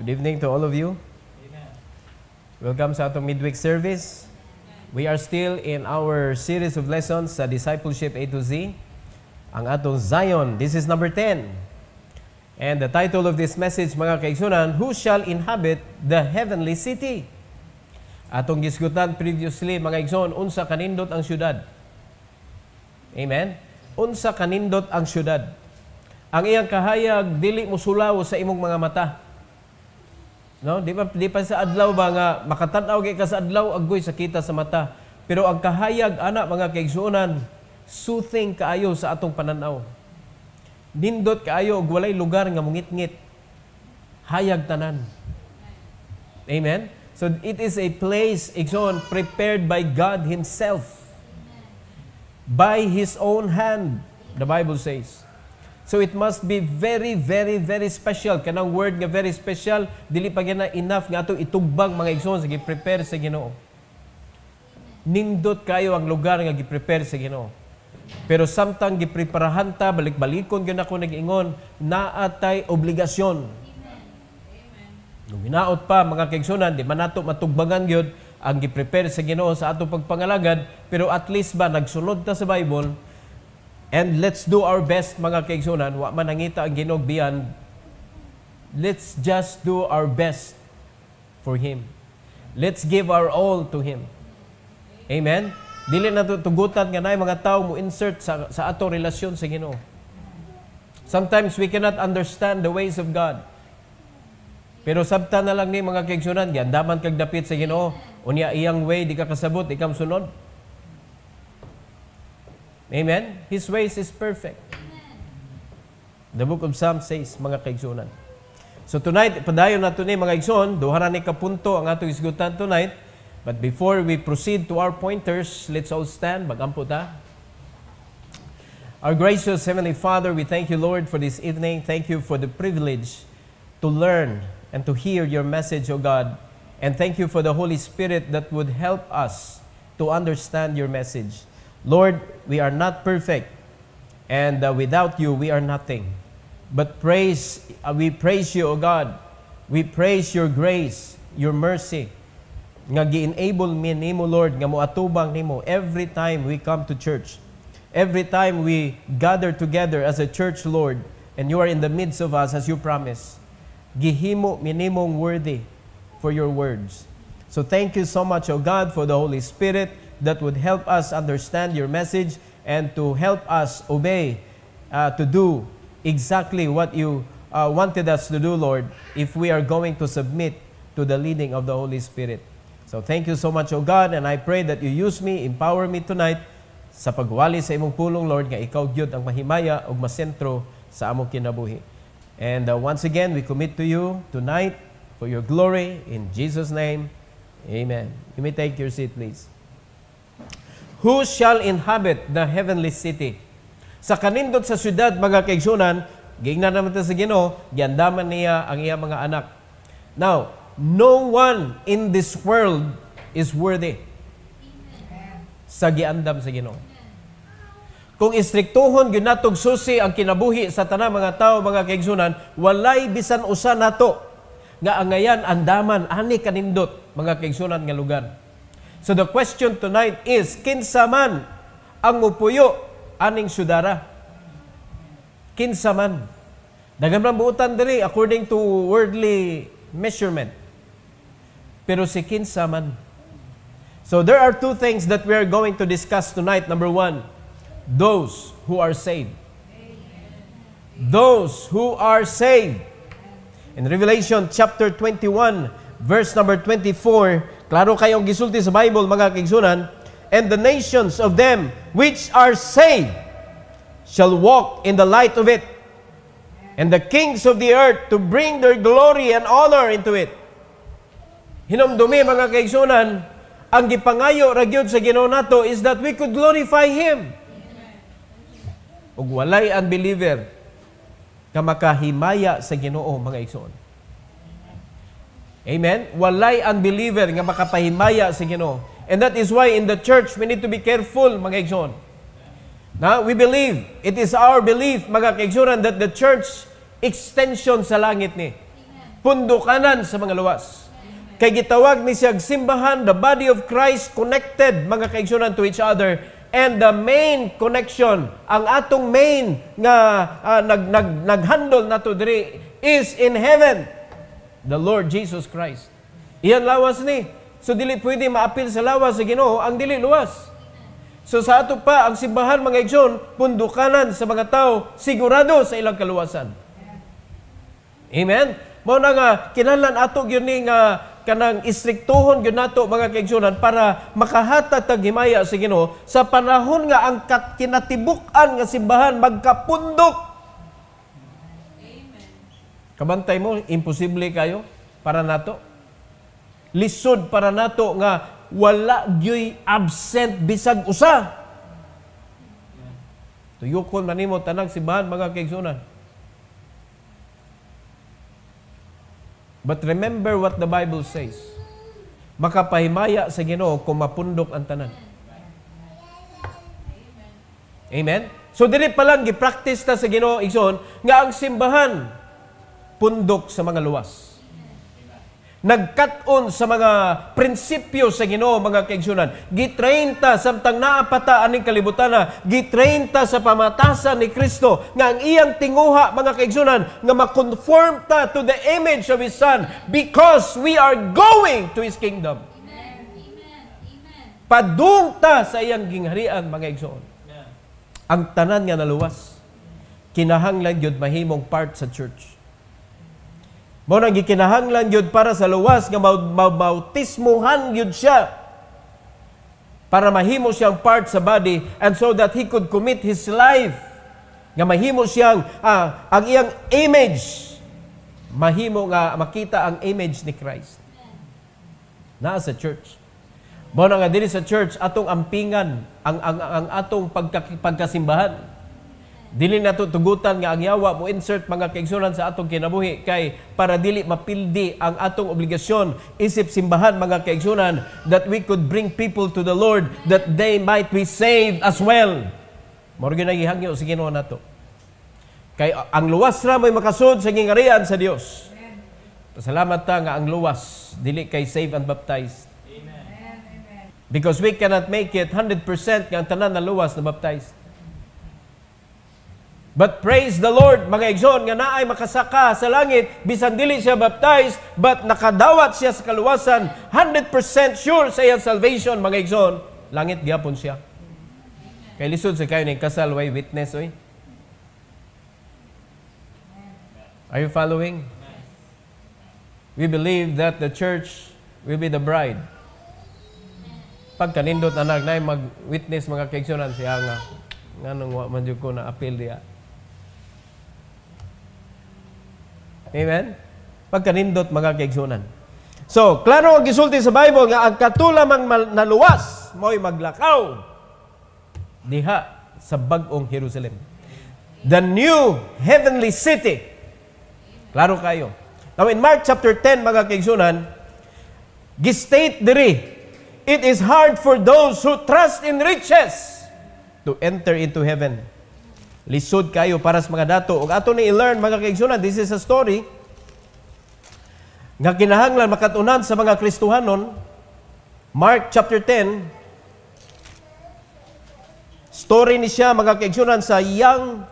Good evening to all of you. Welcome sa atong midweek service. We are still in our series of lessons sa Discipleship A to Z. Ang atong Zion, this is number 10. And the title of this message, mga kaigsunan, Who shall inhabit the heavenly city? Atong gisgutan previously, mga igsoon, unsa kanindot ang syudad. Amen? Unsa kanindot ang syudad. Ang iyang kahayag, dili mo sulaw sa imong mga mata. No? Di pa sa adlaw ba nga, makatanaw kay ka sa adlaw, agoy sa kita sa mata. Pero ang kahayag, anak mga kaigsuonan, soothing kaayo sa atong pananaw. Nindot kaayo, og walay lugar nga mungit-ngit. Hayag tanan. Amen? So it is a place, igsoon, prepared by God Himself. By His own hand, the Bible says. So it must be very, very, very special. Kanang word nga very special, dili pa gina enough nga ato itugbang mga igsoon sa gi-prepare sa Ginoo. Nindot kayo ang lugar nga gi-prepare sa Ginoo. Pero samtang gipreparahan ta, balik-balikon gyud ako nag-ingon, naatay obligasyon. Nung hinaot pa mga kaigsunan, di man nato matugbangan gyud ang gi-prepare sa Ginoo sa ato pagpangalagad, pero at least ba nagsunod ta sa Bible. And let's do our best, mga kaigsunan. Wa man nangita ang Ginoo beyond. Let's just do our best for Him. Let's give our all to Him. Amen? Dili na tugutan nga na mga tao mo insert sa ato relasyon sa Ginoo. Sometimes we cannot understand the ways of God. Pero sabta na lang ni mga kaigsunan, giandaman kag dapit sa Ginoo, unya iyang way di ka kasabot, ikam sunod. Amen? His ways is perfect. The book of Psalms says, mga kaigsunan. So tonight, padayon nato ni mga igsoon, duha ra ni kapunto ang atong isgutan tonight. But before we proceed to our pointers, let's all stand, magampo ta. Our gracious Heavenly Father, we thank you, Lord, for this evening. Thank you for the privilege to learn and to hear your message, O God. And thank you for the Holy Spirit that would help us to understand your message. Lord, we are not perfect, and without you, we are nothing. But we praise you, O God. We praise your grace, your mercy, nga gi-enable me nimo, Lord, nga moatubang nimo every time we come to church. Every time we gather together as a church, Lord, and you are in the midst of us as you promise. Gihimo minimong worthy for your words. So thank you so much, O God, for the Holy Spirit that would help us understand your message and to help us obey, to do exactly what you wanted us to do, Lord, if we are going to submit to the leading of the Holy Spirit. So thank you so much, O God, and I pray that you use me, empower me tonight sa pagwali sa imong pulong, Lord, nga ikaw gyud ang mahimaya ug masentro sa among kinabuhi. And once again, we commit to you tonight for your glory. In Jesus' name, amen. You may take your seat, please. Who shall inhabit the heavenly city? Sa kanindot sa syudad, mga kaigsunan, giingnan naman sa Ginoo, giandaman niya ang iyang mga anak. Now, no one in this world is worthy sa giandam sa Ginoo. Kung istriktuhon gyud natog susi ang kinabuhi sa tanang mga tao, mga kaigsunan, walay bisan usa nato nga angayan andaman ani kanindot, mga kaigsunan nga lugar. So the question tonight is, kinsa man ang mupuyo aning syudara? Kinsa man? Daghan man buutan diri according to worldly measurement. Pero si kinsa man. So there are two things that we are going to discuss tonight. Number one, those who are saved. Those who are saved. In Revelation chapter 21, verse number 24, klaro kayong gisulti sa Bible, mga kaigsunan, and the nations of them which are saved shall walk in the light of it, and the kings of the earth to bring their glory and honor into it. Hinumdumi, mga kaigsunan, ang gipangayo ra gyud sa Ginoo nato is that we could glorify Him. Ug walay unbeliever nga makahimaya sa Ginoo, mga igsoon. Amen? Walay unbeliever nga makapahimaya sa Ginoo. And that is why in the church, we need to be careful, mga igsoon. Now, we believe, it is our belief, mga kaigsunan, that the church extension sa langit ni. pundukanan sa mga luwas. Kay gitawag ni siyang simbahan, the body of Christ connected, mga kaigsunan, to each other. And the main connection, ang atong main nga naghandle nato diri is in heaven, the Lord Jesus Christ. Iyan lawas ni. So dili pwede maapil sa lawas sa Ginoo ang dili luwas. So sa ato pa ang simbahan, mga igsoon, pundukanan sa mga tao sigurado sa ilang kaluwasan. Amen. Mao na nga kinahanglan ato gyud ni nga kanang istriktuhon gyud nato, mga kaigsunan, para makahatag tag himaya sa Ginoo sa panahon nga ang kinatibuk-an nga simbahan magkapundok. Amen. Kabantay mo, imposible kayo para nato. Lisod para nato nga wala gyoy absent bisag usa. Tuyokon man nimo tanang simbahan, mga kaigsunan. But remember what the Bible says. Makapahimaya sa Ginoo kung mapundok ang tanan. Amen? So dili pa lang gi-practice ta sa Ginoo, igsoon, nga ang simbahan pundok sa mga luwas. Nagkat-on sa mga prinsipyo sa Ginoo, mga kaigsunan. Gitrain ta samtang naapata aning kalibutan na, gitrain ta sa pamatasan ni Kristo nga ang iyang tinguha, mga kaigsunan, nga makonform ta to the image of His Son because we are going to His kingdom. Amen. Amen. Padung ta sa iyang gingharian, mga igsoon. Ang tanan nga naluwas, kinahanglan yun mahimong part sa church. Mo nang gikinahanglan yun para sa luwas nga mabautismuhan yun siya para mahimo siyang part sa body, and so that he could commit his life nga mahimo siyang ang iyang image, mahimo nga makita ang image ni Christ na sa church. Mo na nga dili sa church atong ampingan ang atong pagkasimbahan. Dili nato tugutan nga ang yawa mo insert, mga kaigsunan, sa atong kinabuhi kay para dili mapildi ang atong obligasyon isip simbahan, mga kaigsunan, that we could bring people to the Lord that they might be saved as well. Mao gyud nagihangyo sa Ginoo nato. Kay ang luwas ra may makasud sa gingarian sa Dios. Pasalamat ta nga ang luwas dili kay save and baptized. Amen. Because we cannot make it 100% nga ang tanan na luwas na baptized. But praise the Lord, mga igsoon, nga naay makasaka sa langit, bisan dili siya baptized, but nakadawat siya sa kaluwasan, 100% sure sa iyang salvation, mga igsoon, langit gyapon siya. Kay lisod sa kayo ning kasal way witness, oy. Are you following? We believe that the church will be the bride. Pag kanindot anak na mag-witness, mga kaigsunan, siya nga nganong wa man jud ko na appeal diya. Amen? Pagkanindot, mga kaigsunan. So, klaro ang gisulti sa Bible nga ang katulamang naluwas mo'y maglakaw diha sa bag-ong Jerusalem. The new heavenly city. Klaro kayo. Now, in Mark chapter 10, mga kaigsunan, gistate diri, it is hard for those who trust in riches to enter into heaven. Lisod kayo para sa mga dato. Og ato ni i-learn, mga kaigsunan, this is a story nga kinahanglan makatunan sa mga Kristohanon. Mark chapter 10, story ni siya, mga kaigsunan, sa young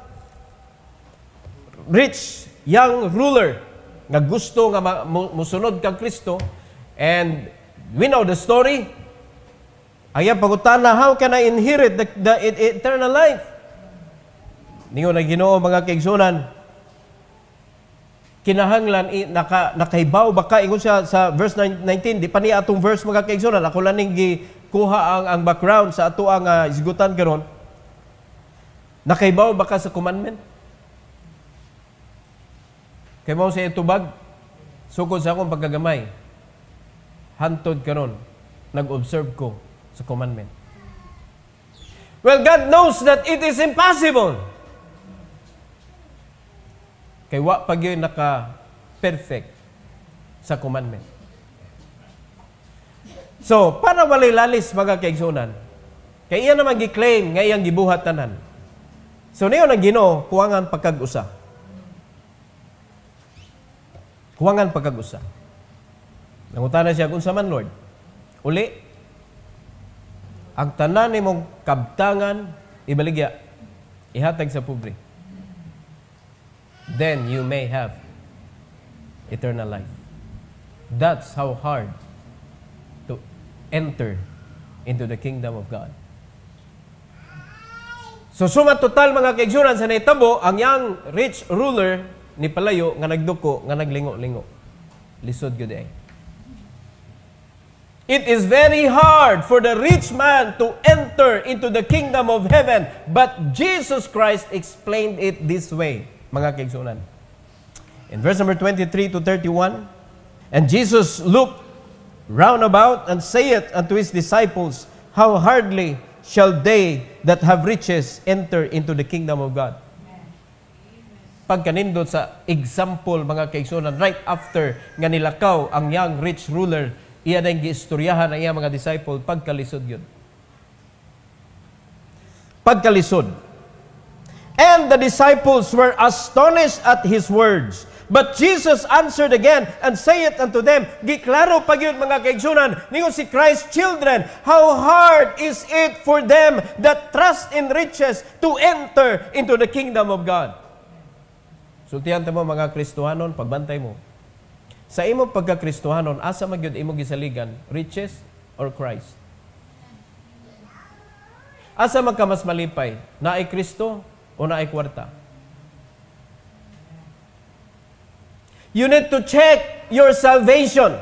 ruler nga gusto nga musunod kang Kristo. And we know the story. Ayan pangutana, how can I inherit the eternal life? Ningon na Ginoo, mga kaigsunan, kinahanglan nakahibaw baka ingon siya sa verse 19, di pa niya atong verse, mga kaigsunan, ako lang ning gikuha ang background sa ato ang isgutan karon. Nakahibaw baka sa commandment? Kay mao sa itubag, sukod sa akong pagkagamay, hantod karon nag-observe ko sa commandment. Well, God knows that it is impossible. Kay wa pag yun naka-perfect sa commandment. So, para walay lalis, mga kaigsunan, kay iya naman gi-claim nga iyang gibuhat tanan. So, niyo nang Ginoo kuwangan pagkag-usa. Huwangan pagkagusa. Nangutana siya kung sa man, Lord. Uli, ang tanan ni mong kabtangan, ibaligya, ihatag sa pobre. Then you may have eternal life. That's how hard to enter into the kingdom of God. So suma total mga kaigsunan sa naitabo, ang yang rich ruler ni palayo nga nagduko, nga naglingo-lingo. Lisod gyud ay. It is very hard for the rich man to enter into the kingdom of heaven, but Jesus Christ explained it this way, mga kaigsunan. In verse number 23 to 31, and Jesus looked round about and saith unto his disciples, how hardly shall they that have riches enter into the kingdom of God. Pagkanindot sa example, mga kaigsunan, right after nga nilakaw ang young rich ruler, iya na yung giistoryahan ang iya mga disciple, pagkalisod yun. Pagkalisod. And the disciples were astonished at his words. But Jesus answered again and saith unto them, giklaro pag yun mga kaigsunan, ningon si Christ, children, how hard is it for them that trust in riches to enter into the kingdom of God. Sultihan mo mga Kristohanon, pagbantay mo. Sa imo pagka-Kristohanon, asa magyud imo gisaligan, riches or Christ? Asa magka mas malipay, naay Kristo o naay kwarta? You need to check your salvation.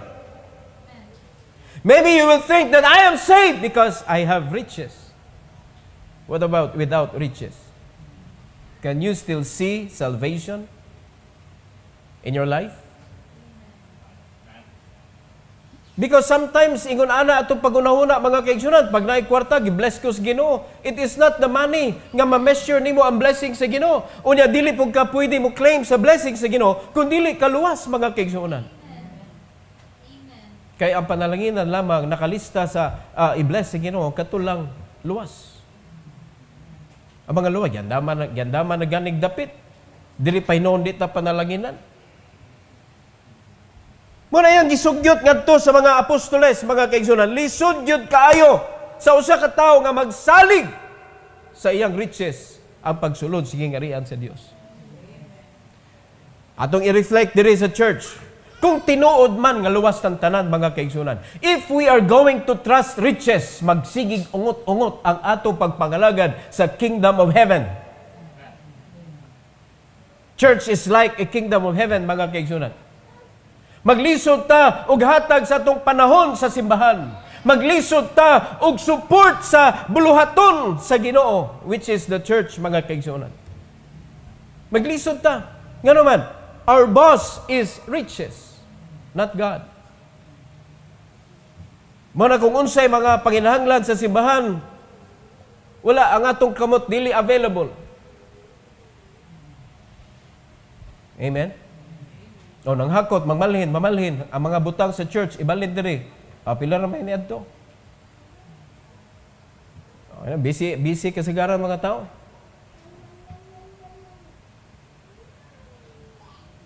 Maybe you will think that I am saved because I have riches. What about without riches? Can you still see salvation in your life? Because sometimes, ingon ana atong pagunahuna mga kaigsunan, pag naay kwarta, gibless ko sa Ginoo. It is not the money nga ma-measure nimo ang blessing sa Ginoo. Unya, dili po ka pwede mo claim sa blessing sa Ginoo, kung dili kaluwas mga kaigsunan. Kaya ang panalanginan lamang nakalista sa i-bless sa Ginoo, katulang luwas. Ang mga luwas, yandaman na ganig dapit. Dili pa hinoon dita panalanginan. Muna yan, gisugyot ngadto sa mga apostoles, mga kaigsunan, lisugyot kaayo sa usa ka tawo nga magsalig sa iyang riches ang pagsulod sige ngarian sa Dios. Atong i-reflect diri sa church, kung tinuod man nga luwas ng tanan, mga kaigsunan, if we are going to trust riches, magsigig ungot-ungot ang ato pagpangalagad sa kingdom of heaven. Church is like a kingdom of heaven, mga kaigsunan. Maglisod ta og hatag sa atong panahon sa simbahan. Maglisod ta og support sa buluhaton sa Ginoo, which is the church, mga kaigsunan. Maglisod ta. Nga naman, our boss is riches, not God. Muna kung unsay mga panginahanglan sa simbahan, wala ang atong kamot dili available. Amen? O nang hakot, mamalhin, ang mga butang sa church, ibalin diri. Pila na may niadto. Busy kasagaran mga tao.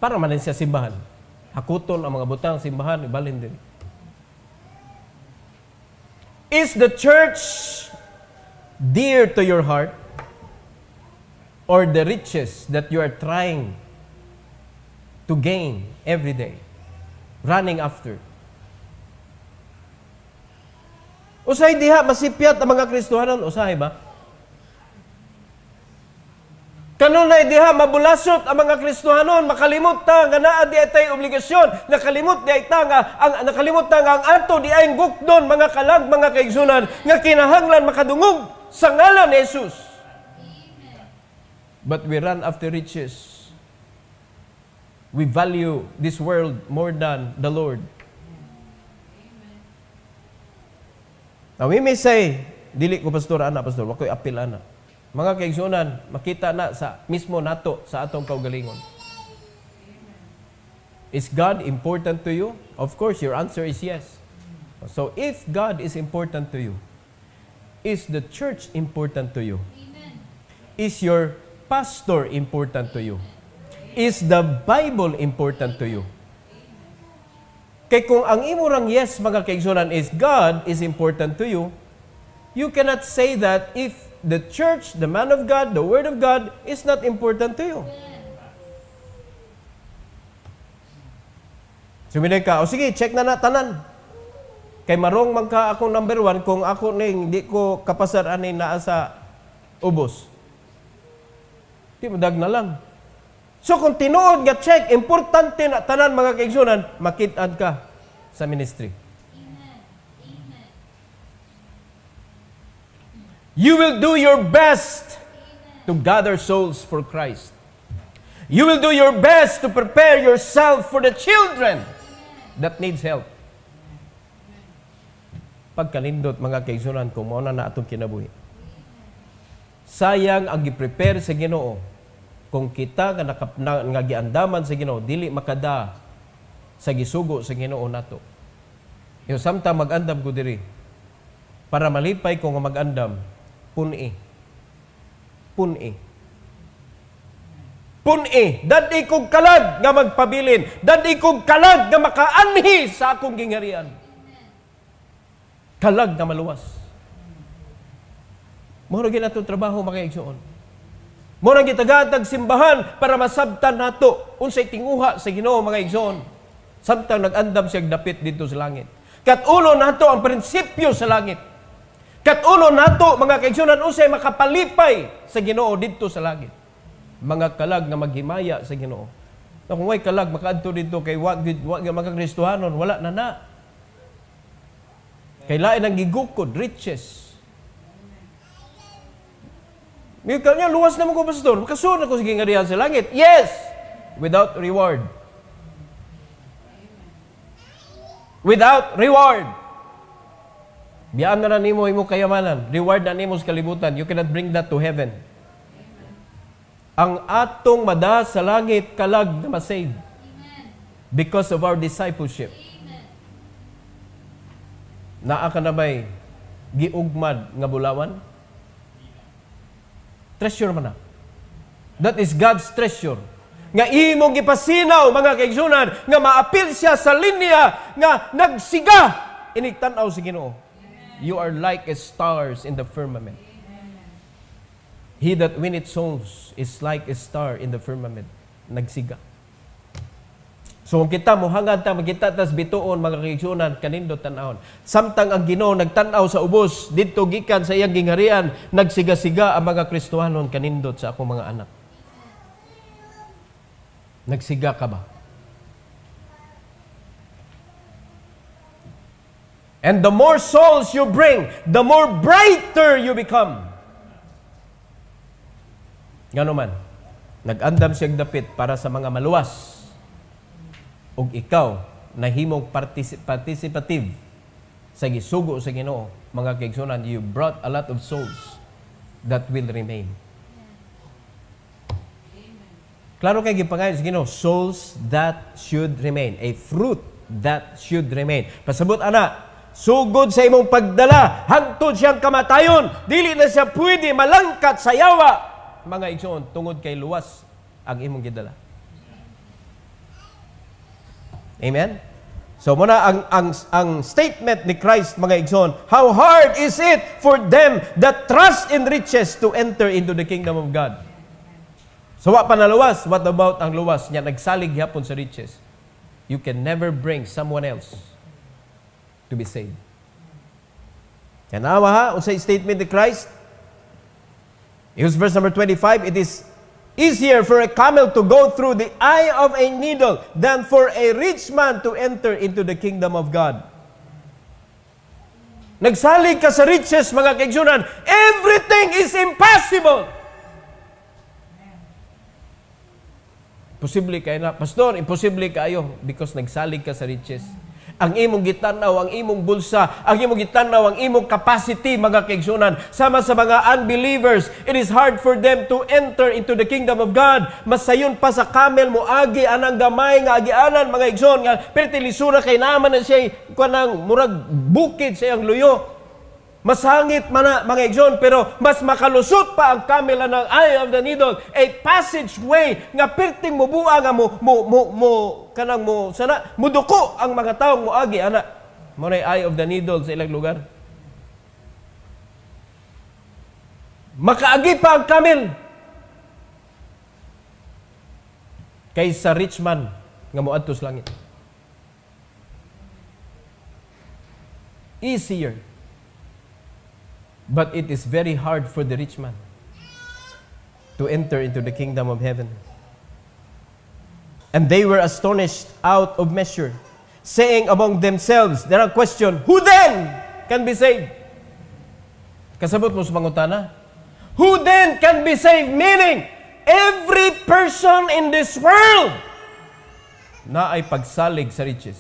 Para man siya simbahan. Hakuton ang mga butang simbahan, ibalin diri. Is the church dear to your heart? Or the riches that you are trying to gain every day, running after? Usahay diha masipyat ang mga Kristohanon, usahay ba? Kanunay diha mabulasot ang mga Kristohanon, makalimot ta nga naa di tay obligasyon, nakalimot di ta nga ang ato di ay gukdon, mga kalag, mga kaigsunan, nga kinahanglan makadungog sa ngalan ni Jesus. But we run after riches. We value this world more than the Lord. Now we may say, dili ko pastor, wako'y apil ana. Mga kaigsunan, makita na sa mismo nato sa atong kaugalingon. Is God important to you? Of course, your answer is yes. So if God is important to you, is the church important to you? Is your pastor important to you? Is the Bible important to you? Kay kung ang imo rang yes, mga kaigsunan, is God is important to you, you cannot say that if the church, the man of God, the word of God is not important to you. Suminay ka, o sige, check na tanan. Kay marong magka akong number 1 kung ako ning hindi ko kapasar ani naa sa ubos. Di madag na lang. So kung tinuod nga check, importante na tanan mga kaigsunan, makit-ad ka sa ministry. You will do your best to gather souls for Christ. You will do your best to prepare yourself for the children that needs help. Pagkalindot mga kaigsunan, kung mao na atong kinabuhi. Sayang ang gi-prepare sa Ginoo kung kita nga giandaman sa Ginoo dili makada sa gisugo sa Ginoo nato. Yo samtang mag-andam ko diri para malipay ko nga mag-andam puni. Dadi kog kalag nga magpabilin, dadi kog kalag nga makaanhi sa akong gingharian. Kalag nga maluwas. Mao gyud atong trabaho mga kaigsuon. Mao nang gitagatag simbahan para masabtan nato unsay tinguha sa Ginoo mga kaigsuon. Samtang nag-andam siya dapit dito sa langit. Katulo nato ang prinsipyo sa langit. Katulo nato mga kaigsunan unsay makapalipay sa Ginoo didto sa langit. Mga kalag nga maghimaya sa Ginoo. Kung way kalag makaadto didto kay wa nga magakristohanon, wala na. Kay lain ang gigukod, riches. May kanya luwas naman ko, pastor. Makasunod ko sa gingharian sa langit. Yes! Without reward. Without reward. Biyaan na nimo imo kayamanan. Reward na nimo sa kalibutan. You cannot bring that to heaven. Ang atong mada sa langit kalag na masave. Because of our discipleship. Naa ka na ba'y giugmad nga bulawan? Treasure man na. That is God's treasure. Nga imong gipasinaw, mga kaigsunan, nga maapil siya sa linya, nga nagsiga, iniktan-aw si Ginoo. You are like as stars in the firmament. He that winneth souls is like a star in the firmament. Nagsiga. So kung kita mo hangad ta magkita tas bituon mga kaigsunan kanindot tan-awon. Samtang ang Ginoo nagtan-aw sa ubos didto gikan sa iyang gingharian, nagsiga-siga ang mga Kristohanon kanindot sa akong mga anak. Nagsiga ka ba? And the more souls you bring, the more brighter you become. Ngano man, nag-andam siyang dapit para sa mga maluwas. Ug ikaw nahimong participative sa gisugo sa Ginoo, mga kaigsunan, you brought a lot of souls that will remain. Klaro kay gipangayo sa Ginoo, souls that should remain, a fruit that should remain. Pasabot ana, sugod sa imong pagdala hangtod siyang kamatayon, dili na siya pwede malangkat sa yawa, mga igsoon, tungod kay luwas ang imong gidala. Amen? So muna ang statement ni Christ, mga igsoon, how hard is it for them that trust in riches to enter into the kingdom of God? So wa pa na luwas, what about ang luwas niya nagsalig yapon sa riches? You can never bring someone else to be saved. Yan awa ha, unsay statement ni Christ? Here's verse number 25, it is easier for a camel to go through the eye of a needle than for a rich man to enter into the kingdom of God. Nagsalig ka sa riches, mga kaigsunan, everything is impossible. Posible kayo na, pastor, imposible kayo because nagsalig ka sa riches. Ang imong gitanaw, ang imong bulsa, ang imong gitanaw, ang imong capacity, mga kaigsunan, sama sa mga unbelievers, it is hard for them to enter into the kingdom of God. Masayon pa sa camel mo agi anang gamay nga agianan, mga igsoon nga pertilisura kay naman na siya kanang murag bukid sa iyang luyo. Masangit man na, mga igsoon, pero mas makalusot pa ang kamela ng eye of the needle, a passageway nga perting mubuang nga kanang sana muduko ang mga taong moagi ana. Mo na eye of the needle sa ilang lugar. Makaagi pa ang camel kaysa rich man nga moadto sa langit. Easier. But it is very hard for the rich man to enter into the kingdom of heaven. And they were astonished out of measure, saying among themselves, there are question, who then can be saved? Kasabot mo sa pangutana, who then can be saved? Meaning, every person in this world na ay pagsalig sa riches.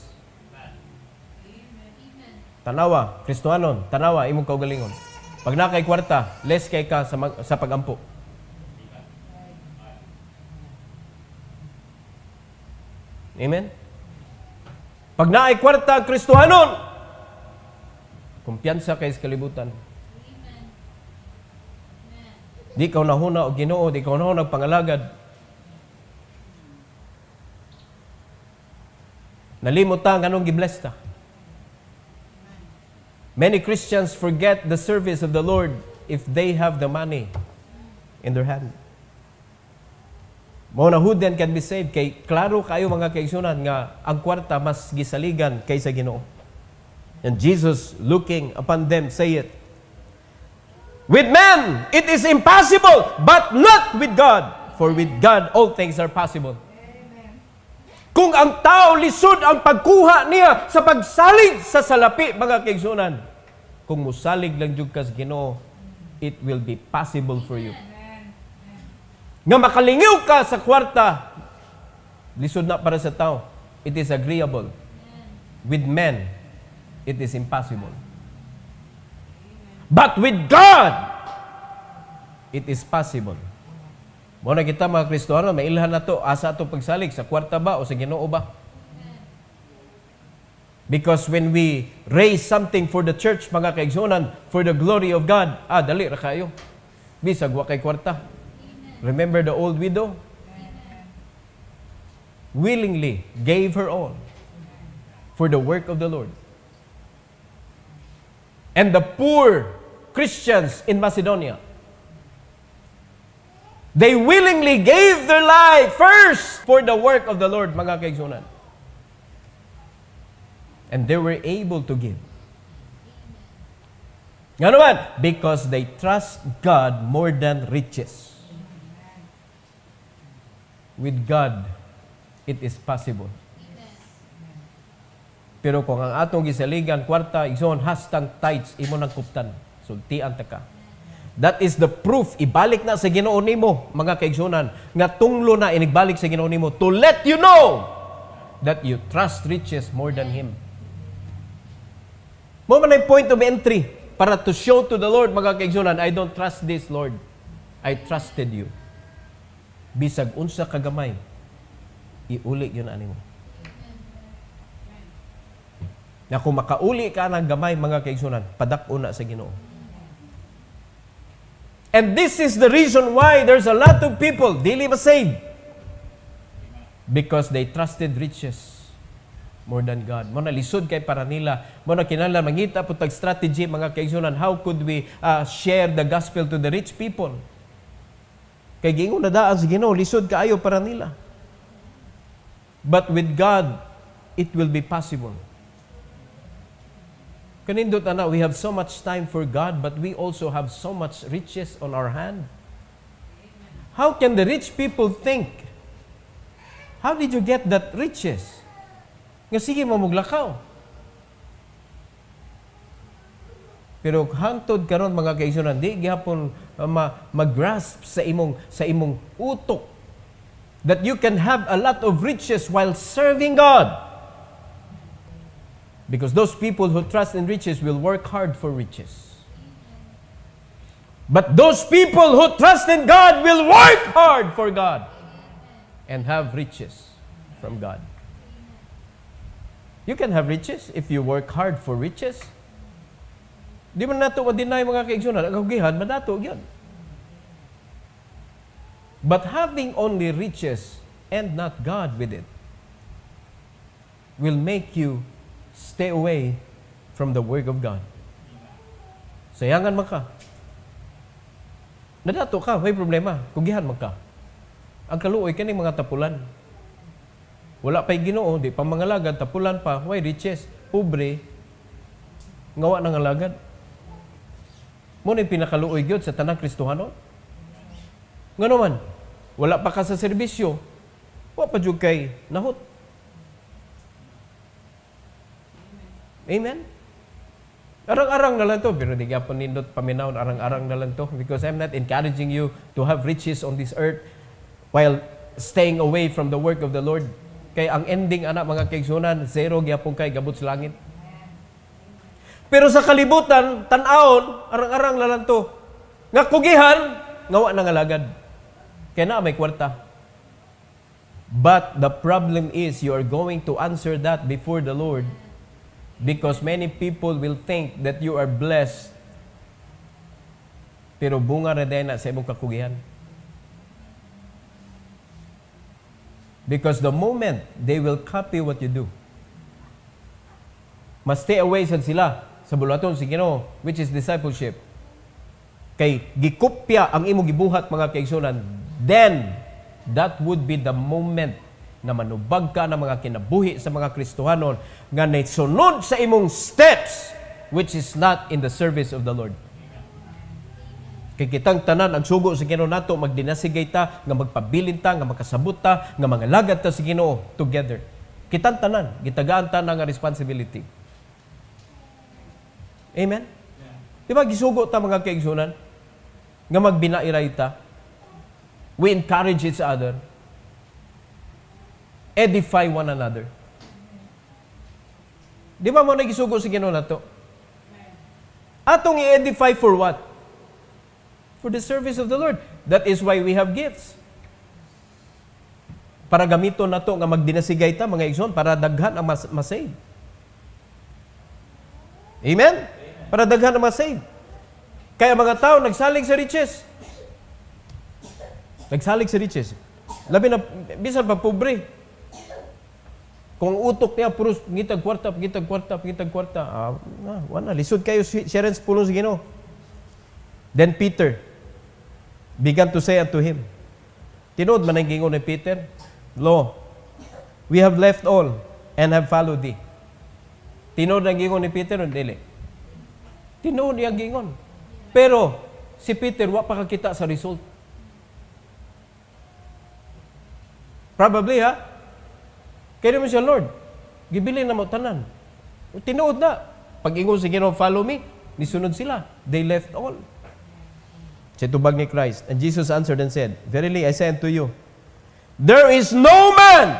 Tanawa, Kristohanon, tanawa, imong kaugalingon. Pag na kay kwarta, less kay ka sa pagampo. Amen? Pag na ay kwarta, Kristohanon, kumpiyansa kay sa kalibutan. Di ka nahuna o Ginoo, di ka nahuna pangalagad. Nalimot ta anong gibless ta. Many Christians forget the service of the Lord if they have the money in their hand. Mao na who then can be saved? Kay klaro kayo mga kaigsunan nga ang kwarta mas gisaligan kaysa Ginoo. And Jesus looking upon them say it, with men it is impossible, but not with God, for with God all things are possible. Kung ang tao lisod ang pagkuha niya sa pagsalig sa salapi, mga kaigsunan, kung musalig lang jud kas Ginoo, it will be possible for you. Nga makalingiw ka sa kwarta, lisod na para sa tao, it is agreeable. With men, it is impossible. But with God, it is possible. Muna kita mga Kristohano, mailhan na to, asa to pagsalig, sa kwarta ba o sa Ginoo ba? Because when we raise something for the church, mga kaigsunan, for the glory of God, dali ra kayo. Bisag wa kay kwarta. Remember the old widow? Willingly gave her all for the work of the Lord. And the poor Christians in Macedonia, they willingly gave their life first for the work of the Lord, mga kaigsunan. And they were able to give. Nga naman? Because they trust God more than riches. With God, it is possible. Pero kung ang atong gisaligan, kwarta, igsoon, hastang tithes, imo nang kuptan. Sultian ta ka. That is the proof. Ibalik na sa Ginoo nimo, mga kaigsunan, nga tunglo na inigbalik sa Ginoo nimo to let you know that you trust riches more than Him. Mo man ay point of entry para to show to the Lord, mga kaigsunan, I don't trust this, Lord. I trusted you. Bisag unsa kagamay, iuli yun animo. Na kung makauli ka ng gamay, mga kaigsunan, padak-o na sa Ginoo. And this is the reason why there's a lot of people dili masaved. Because they trusted riches more than God. Mo na lisod kay para nila. Mo na kinahanglan mangita po tag strategy, mga kaigsunan, how could we share the gospel to the rich people? Kay gingon na daan sa Ginoo, lisod kaayo para nila. But with God, it will be possible. Kanindot ana, we have so much time for God, but we also have so much riches on our hand. How can the rich people think? How did you get that riches? Nga sige mo muglakaw. Pero hangtod karon, mga kaigsunan, di gyapon mag-grasp sa imong utok that you can have a lot of riches while serving God. Because those people who trust in riches will work hard for riches. But those people who trust in God will work hard for God and have riches from God. You can have riches if you work hard for riches. Di man nato ma-deny mga kaigsunan, ang kahugihan, madato yun. But having only riches and not God with it will make you stay away from the work of God. Sayangan man ka. Nadato ka, may problema. Kugihan man ka. Ang kaluoy kaning mga tapulan. Wala pa'y Ginoo, di pa mangalagad, tapulan pa, why riches, pobre, ngawa ng alagad. Muna yung pinakaluoy gyud sa tanang Kristohano. Nga naman, wala pa ka sa serbisyo, wala pa jud kay nahot. Amen? Arang-arang na lang to, pero di ka nindot paminawon, arang-arang na lang to, because I'm not encouraging you to have riches on this earth while staying away from the work of the Lord. Kay ang ending, anak, mga kaigsunan, zero gyapon kay gabot sa langit. Pero sa kalibutan, tan-aon, arang-arang na lang to. Nga kugihan, ngawa ng alagad. Kaya na may kwarta. But the problem is, you are going to answer that before the Lord because many people will think that you are blessed. Pero bunga na din na sa imong kakugihan. Because the moment they will copy what you do, must stay away sad sila sa bulaton si Ginoo, which is discipleship. Kay gikopya ang imong gibuhat mga kaigsunan, then that would be the moment na manubag ka ng mga kinabuhi sa mga Kristohanon nga naisunod sa imong steps, which is not in the service of the Lord. Kay kitang tanan ang sugo sa Ginoo nato, magdinasigay ta, nga magpabilin ta, nga makasabot ta, nga mangalagad ta sa Ginoo together. Kitang tanan, gitagaan ta nga responsibility. Amen? Yeah. Di ba gisugo ta mga kaigsunan? Nga magbinairay ta. We encourage each other. Edify one another. Di ba mo na gisugo sa Ginoo nato? Atong i-edify for what? For the service of the Lord. That is why we have gifts. Para gamiton na to nga magdinasigay ta, mga igsoon, para daghan ang masave. Amen? Para daghan ang masave. Kaya mga tao, nagsalig sa riches. Nagsalig sa riches. Labi na, bisan pa pobre. Kung utok niya, puro ngitag kwarta, wala, lisod kayo, sharing sa pulong sa Ginoo. Then Peter began to say unto him, tinood man ang gingon ni Peter, Lo, we have left all and have followed thee. Tinood ang gingon ni Peter o dili? Tinood ang gingon. Pero si Peter wa pa kakita sa result. Probably ha? Kaya naman siya, Lord, gibilin na mo tanan. Tinood na. Pag ingon si Ginoo, follow me, nisunod sila. They left all. Siya tubag ni Christ. And Jesus answered and said, Verily I say unto you, there is no man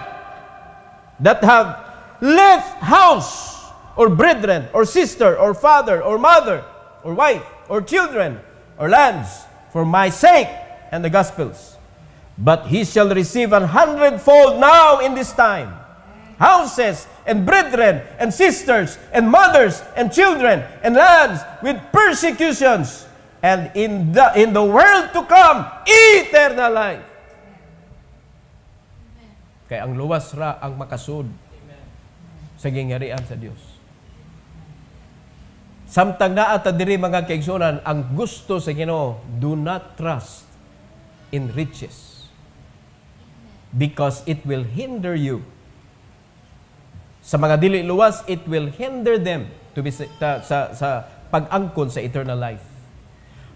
that have left house, or brethren, or sister, or father, or mother, or wife, or children, or lands, for my sake and the gospel's. But he shall receive 100-fold now in this time, houses, and brethren, and sisters, and mothers, and children, and lands, with persecutions, and in the world to come, eternal life. Kaya ang luwas ra ang makasud sa gingharian sa Dios. Samtang naa ta diri mga kaigsunan, ang gusto sa Ginoo, do not trust in riches because it will hinder you. Sa mga dili luwas, it will hinder them to be sa pag-angkon sa eternal life.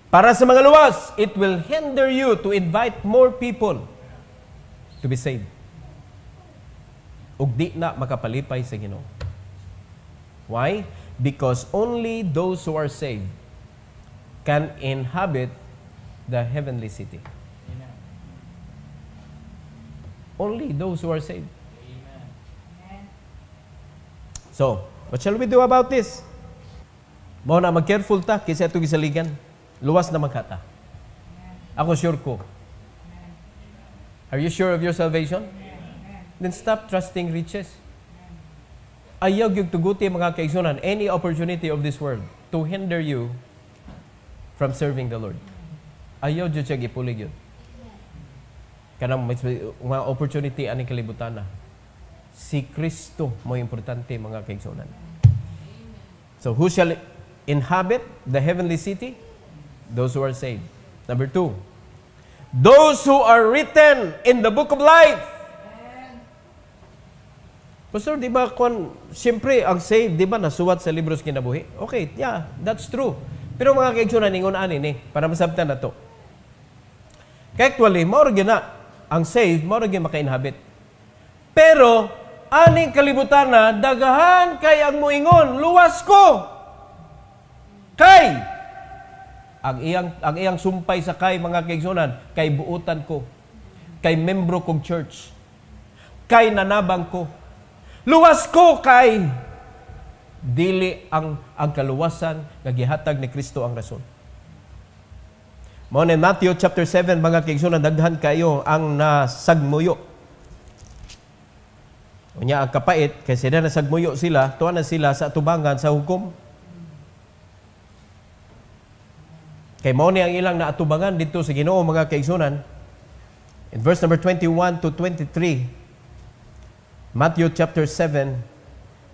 Para sa mga luwas, it will hinder you to invite more people to be saved. Ug di na makapalipay sa Ginoo. Why? Because only those who are saved can inhabit the heavenly city. Amen. Only those who are saved. Amen. So, what shall we do about this? Mao na mag-careful ta kaysa ito gisaligan. Luwas na magkata. Ako sure ko. Are you sure of your salvation? Then stop trusting riches. Ayaw yung tuguti mga kaigsunan, any opportunity of this world. to hinder you from serving the Lord. Ayaw dyan siya gipulig yun. Kanang mga opportunity ani kalibutan na. Si Kristo mo importante mga kaigsunan. So who shall inhabit the heavenly city? Those who are saved. Number 2, those who are written in the book of life. Pastor, di ba siyempre ang saved, di ba nasuwat sa libro sa kinabuhi? Okay, yeah, that's true. Pero mga kaigsunan, ningon anin para masabtan na to. Kaya actually, maurag na, ang saved, maurag maka-inhabit. Pero, aning kalibutan na, dagahan kay ang muingon, luwas ko. Kay, ang iyang sumpay sa kay mga kaigsunan, kay buutan ko, kay membro kong church, kay nanabang ko, luwas ko kay dili ang kaluwasan nga gihatag ni Kristo ang rason. Mao ni Matthew chapter 7 mga kaigsunan, daghan kayo ang nasagmuyo. Unya ang kapait kay sila nasagmuyo sila, tuwa na sila sa tubangan sa hukom. Kay mao ni ang ilang naatubangan dito sa Ginoo mga kaigsunan. In verse number 21 to 23, Matthew chapter 7,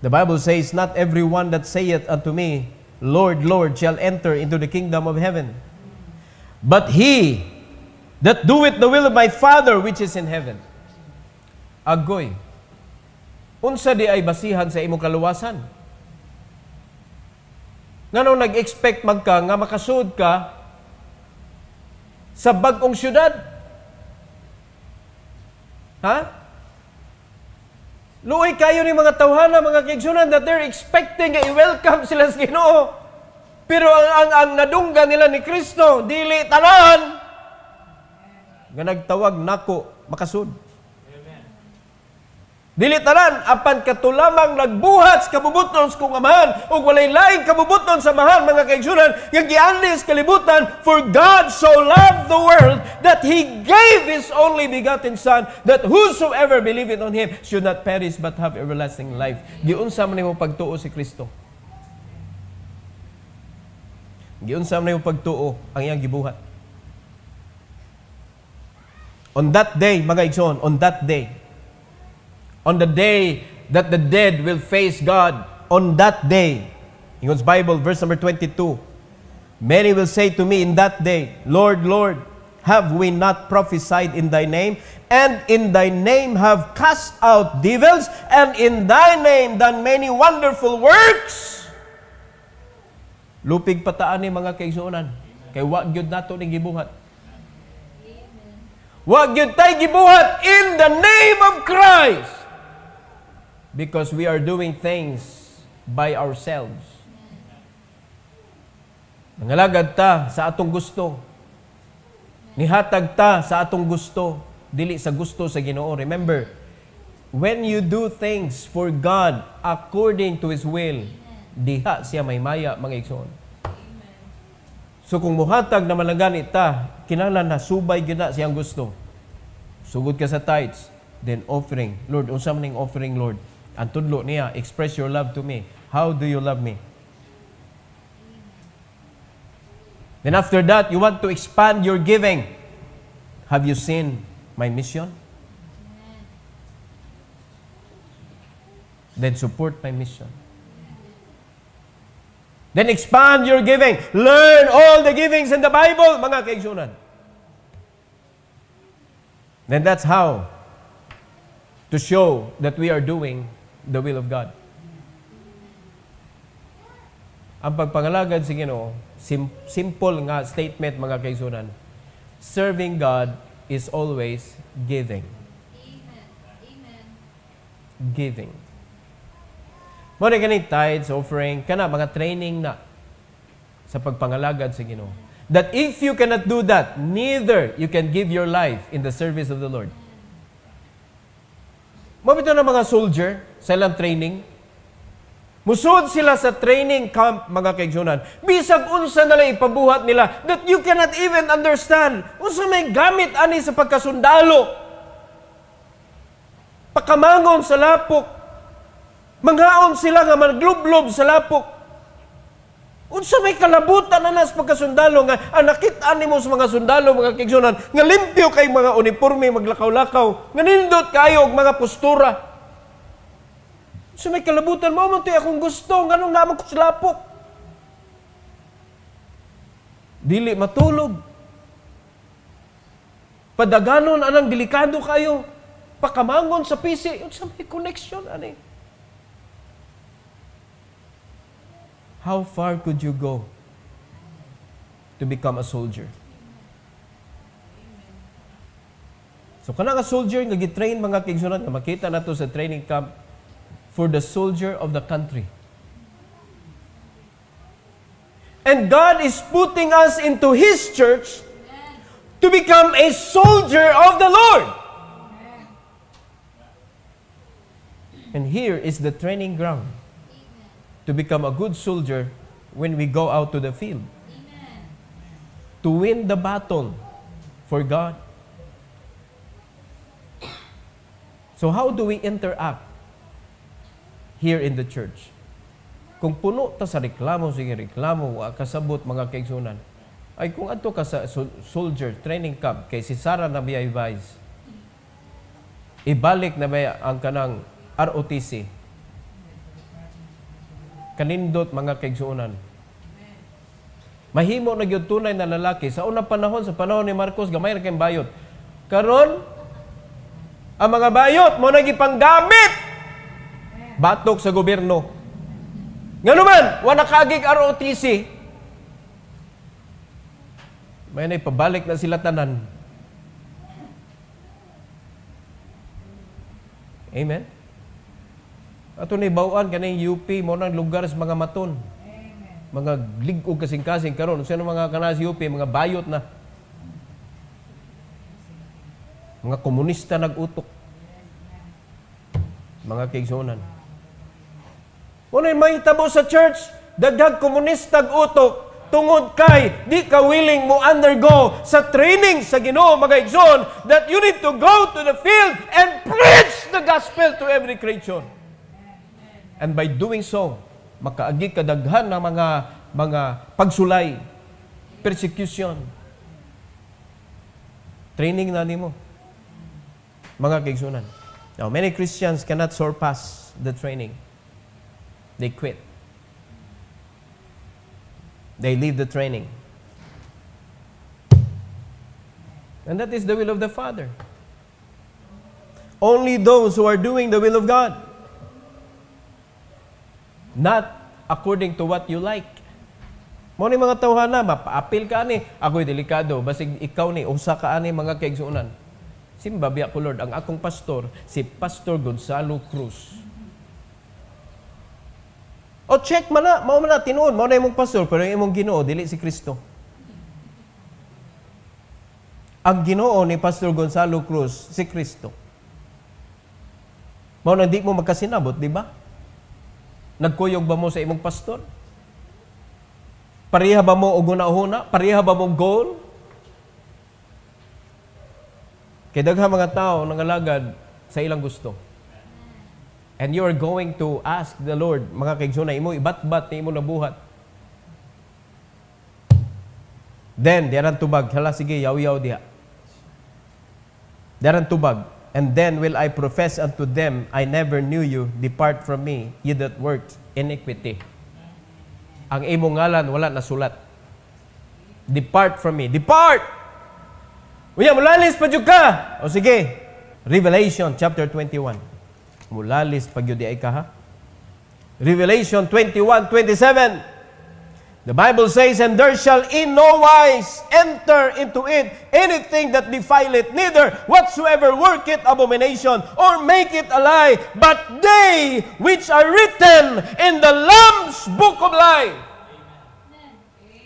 the Bible says, not everyone that saith unto me, Lord, Lord, shall enter into the kingdom of heaven, but he that doeth the will of my Father which is in heaven. Agoy, unsa di ay basihan sa imong kaluwasan? Nganong nag-expect nga makasud ka sa bag-ong syudad? Ha? Luoy kayo ni mga tawhana, mga kaigsunan, that they're expecting i-welcome sila sa Ginoo. Pero ang nadunggan nila ni Kristo, dili tanan. Nga nagtawag nako makasud. Dili tanan, apan katulamang nagbuhat sa kabubuton sa kong amahan, o walay laing kabubuton sa amahan, mga kaigsunan, yung gianlis kalibutan, for God so loved the world that He gave His only begotten Son, that whosoever believeth on Him should not perish but have everlasting life. Giunsa man nimo pagtuo si Kristo. Giunsa man nimo pagtuo ang iyang gibuhat. On that day, mga igsoon, on that day, on the day that the dead will face God, on that day, in God's Bible, verse number 22, many will say to me in that day, Lord, Lord, have we not prophesied in Thy name, and in Thy name have cast out devils, and in Thy name done many wonderful works? Lupig pataan ni mga kaigsuonan, kay wa gyud nato ning gibuhat. Wa gyud tay gibuhat in the name of Christ. Because we are doing things by ourselves. Nangalagad ta sa atong gusto. Nihatag ta sa atong gusto, dili sa gusto sa Ginoo. Remember, when you do things for God according to His will, diha siya may maya, mga igsoon. So kung muhatag na malanggan ita, kinahanglan na subay gyud na siyang gusto. Sugod ka sa tithes, then offering. Lord, unsa man ning offering, Lord? Ang tudlo niya, express your love to me. How do you love me? Then after that, you want to expand your giving. Have you seen my mission? Then support my mission. Then expand your giving. Learn all the givings in the Bible, mga kaigsunan. Then that's how to show that we are doing the will of God. Ang pagpangalagad sa Ginoo, simple nga statement, mga kaigsunan. Serving God is always giving. Amen. Giving. Muna ganit tithes, offering, kana mga training na sa pagpangalagad sa Ginoo. That if you cannot do that, neither you can give your life in the service of the Lord. Mabito na mga soldier sa ilang training. Musud sila sa training camp, mga kaigsunan. Bisag unsa na lang ipabuhat nila that you cannot even understand. Unsa may gamit ani sa pagkasundalo. Pakamangon sa lapok. Manghaon sila nga maglublob sa lapok. Unsa may kalabutan na nas pagkasundalo nga nakit-an nimo sa mga sundalo, mga kaigsunan, nga limpyo kay mga uniforme, maglakaw-lakaw, nga nindot kayo og mga postura. Unsa may kalabutan mo man toy akong gusto, nganong naman ko silapok. Dili matulog. Padaganon anang delikado kayo. Pakamangon sa PC, unsa may connection ani? How far could you go to become a soldier? So kana nga soldier nga gitrain mga kaigsunan nga makita nato sa training camp for the soldier of the country. And God is putting us into His church to become a soldier of the Lord. And here is the training ground to become a good soldier when we go out to the field. To win the battle for God. So how do we interact here in the church? Kung puno ta sa reklamo, sige reklamo, kasabot mga kaigsunan, ay kung ato ka sa soldier training camp, kay si Sarah na may advise, ibalik na may ang kanang ROTC. Kanindot mga kaigsunan. Mahimo na gyud tunay na lalaki. Sa unang panahon, sa panahon ni Marcos, gamay na kayong bayot. Karon, ang mga bayot mo nagipanggamit batok sa gobyerno. Nga naman, wala kagig ROTC. May na ipabalik na sila tanan. Amen? Ato ni bawaan kaning UP mo nang lugar sa mga maton. Mga ligog kasing-kasing karon. Sino mga kanas UP, mga bayot na. Mga komunista nag-utok. Mga kaigsunan. Unay may tabo sa church, daghang komunista nag-utok tungod kay di ka willing mo undergo sa training sa Ginoo mga igsoon that you need to go to the field and preach the gospel to every creature. And by doing so, makaagi kadaghan ng mga pagsulay, persecution. Training na nimo. Mga kaigsunan. Now, many Christians cannot surpass the training. They quit. They leave the training. And that is the will of the Father. Only those who are doing the will of God. Not according to what you like. Mo ni mga tawhana, mapa-apil ka ani, ako'y delikado, basig ikaw ni, usa ka ani mga kaigsunan. Simbabiya ko Lord, ang akong pastor, si Pastor Gonzalo Cruz. O check man na, mao man na, tinuod, mao na imong pastor, pero yung imong Ginoo, dili si Kristo. Ang Ginoo ni Pastor Gonzalo Cruz, si Kristo. Mao na di mo magkasinabot, di ba? Nagkuyog ba mo sa imong pastor? Pareha ba mo og una-una? Pareha ba mo goal? Kay daghang mga tao nangalagad sa ilang gusto. And you are going to ask the Lord, mga kaigsunan, imo ibat-bat ni imo nabuhat. Then, diyan tubag, hala sige, yaw-yaw diha. Diyan tubag. And then will I profess unto them, I never knew you, depart from me, ye that worked iniquity. Ang imong ngalan, wala nasulat. Depart from me. Depart! Uya, mulalis pa dyan ka! O sige, Revelation chapter 21. Mulalis pa dyan di ay ka ha? Revelation 21:27. The Bible says, and there shall in no wise enter into it anything that defileth, neither whatsoever worketh abomination, or make it a lie, but they which are written in the Lamb's book of life.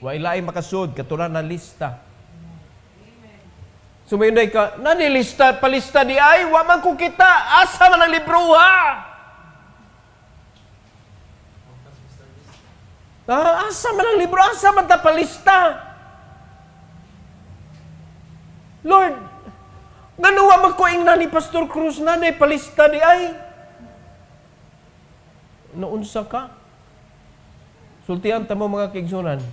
Wa ilay makasud, katulad na lista. Sumayunday ka, nanilista, palista di ay, wa man ko kita, asa man ang libro ha? Asa man ang libro? Asa man ta palista? Lord, ganuwa magkuing na ni Pastor Cruz na na palista di ay. Naunsa ka? sultihan ta mo mga kaigsunan,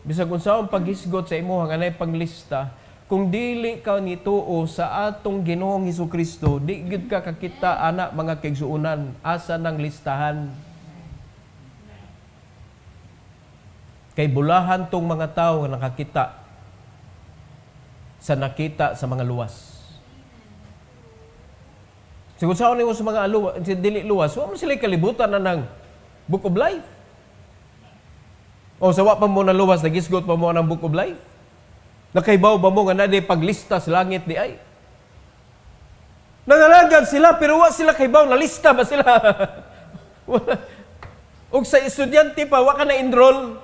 bisag unsaon paghisgot sa imo nga nay panglista, kung dili ka nituo sa atong Ginoong Hesukristo, di gid ka kakita ana mga kaigsuunan asa nang listahan. Kay bulahan tong mga tao nga nakakita sa nakita sa mga luwas. Siguro sa mo sa mga dili luwas, wa mo sila kalibutan na ng Book of Life. O sa wa pa mo na luwas, nagisgot pa mo ng Book of Life. Nakaibaw ba mo nga na di paglista sa langit di ay? Nangalagad sila, pero wa sila kaibaw, nalista ba sila? O sa estudyante pa, wa ka na enroll.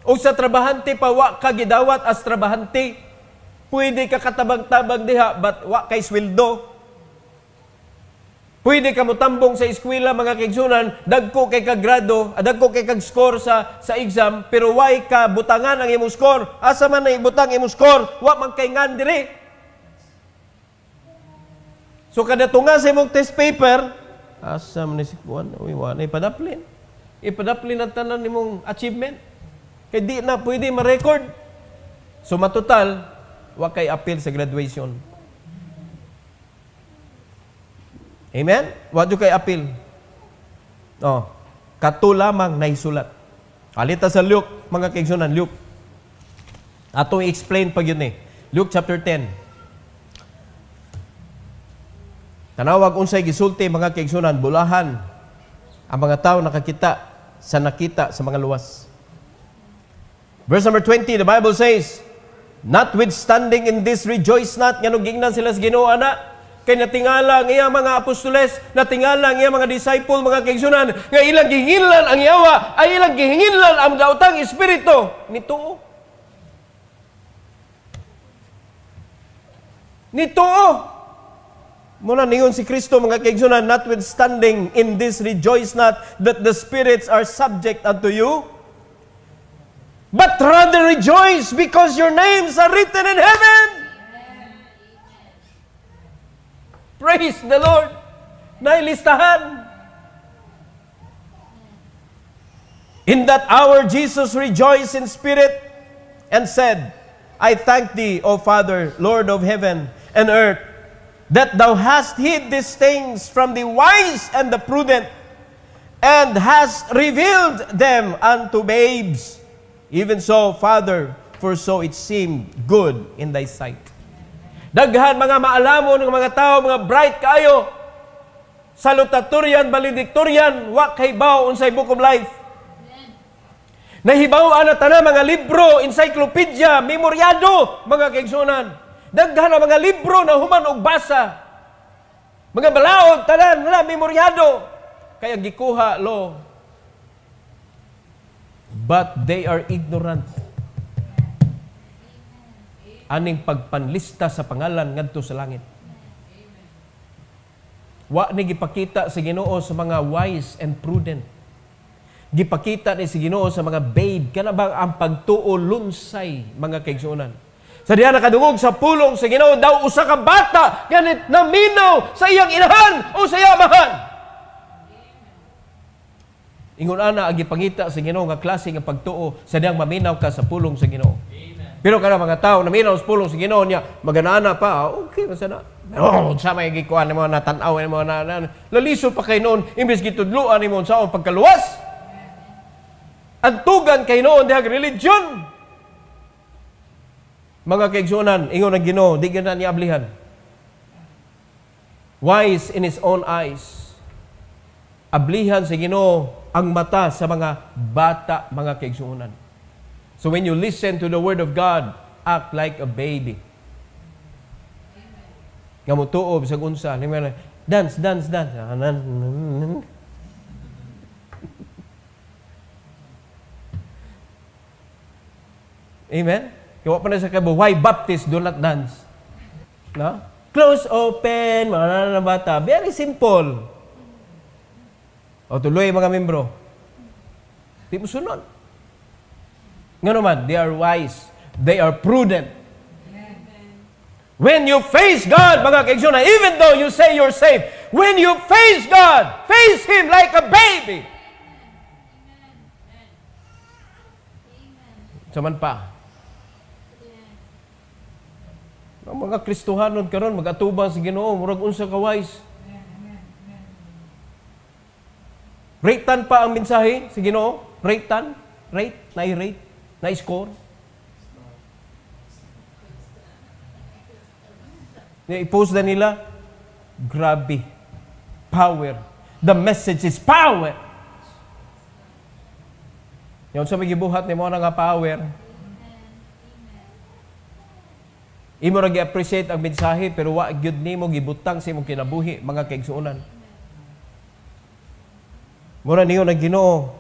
O sa trabahante pa, wa ka gidawat as trabahante. Pwede ka katabang-tabang diha, but wa kay sweldo. Pwede ka mutambong sa eskwela, mga kaigsunan, dagko kay kagrado, dagko kay kag-score sa exam, pero why ka butangan ang imong score? Asa man na ibutang imong score? Wa man kay ngan diri. So kada tunga sa imong test paper, asa man ni sikuan, wa na ipadaplin. Ipadaplin ang tanan nimong achievement. Kay di na pwede ma-record. So matotal, wa kay appeal sa graduation. Amen? Wadyo kay appeal. Oh, kato lamang na isulat. Alita sa Luke, mga kaigsunan, Luke. Atong i-explain pag yun eh. Luke chapter 10. Tanawag unsay gisulti, mga kaigsunan, bulahan ang mga tao nakakita sa mga luwas. Verse number 20, the Bible says, notwithstanding in this rejoice not, nga nung gingnan sila sa Ginoo ana, kay natingala ang iyang mga apostoles, natingala ang iyang mga disciple, mga kaigsunan, nga ilang gihinlan ang yawa, ay ilang gihinlan ang daotang espiritu. Nituo. Nituo. Muna niyon si Kristo, mga kaigsunan, notwithstanding in this rejoice not that the spirits are subject unto you, but rather rejoice because your names are written in heaven. Praise the Lord. Nailistahan. In that hour, Jesus rejoiced in spirit and said, I thank thee, O Father, Lord of heaven and earth, that thou hast hid these things from the wise and the prudent, and hast revealed them unto babes. Even so, Father, for so it seemed good in thy sight. Daghan mga maalamon ng mga tao, mga bright kayo, salutatorian, valedictorian, wa kaybaw unsay Book of Life. Nahibaw ana tanan mga libro, encyclopedia, memoryado, mga kaigsunan. Daghan ang mga libro na human og basa. Mga balaod tanan wala memoryado. Kaya gikuha lo. But they are ignorant. Aning pagpanlista sa pangalan ngadto sa langit. Wa ni gipakita sa Ginoo sa mga wise and prudent. Gipakita ni si Ginoo sa mga babe. Kana ba ang pagtuo lunsay, mga kaigsunan? Sa diha nakadungog sa pulong sa Ginoo daw usa ka bata ganit naminaw sa iyang inahan o sa amahan. Ingon ana ang gipangita sa Ginoo nga klase nga pagtuo sa diyang maminaw ka sa pulong sa Ginoo. Pero kada mga tao na minaw sa pulong sa Ginoo niya, maganana pa, okay, masana. Oh, sa may gikuan mo na tan-aw mo na lalisod pa kay noon, imbes gitudluan nimo sa pagkaluwas. Antugan kay noon dihag religion. Mga kaigsunan, ingon ang Ginoo, di gana niya ablihan. Wise in his own eyes. Ablihan sa Ginoo ang mata sa mga bata, mga kaigsunan. So when you listen to the Word of God, act like a baby. Nga mo tuob sa unsa, dance, dance, dance. Amen? Kaya pa na sa kabo, why Baptist do not dance? No? Close, open, mga bata. Very simple. O tuloy mga membro. Di mo sunod. Nga naman, they are wise. They are prudent. When you face God, mga kaigsunan, even though you say you're saved, when you face God, face Him like a baby. Saman pa. Ang mga Kristohanon karon mag-atubang sa Ginoo, murag unsa ka wise. Ratean pa ang mensahe sa Ginoo. Ratean, rate, na-score. I-post na nila, grabe, power. The message is power. Yung sa may gibuhat ni mo na nga power, imo ra gi-appreciate ang mensahe pero wa gyud nimo gibutang sa imong kinabuhi mga kaigsuonan. Mura niyo na Ginoo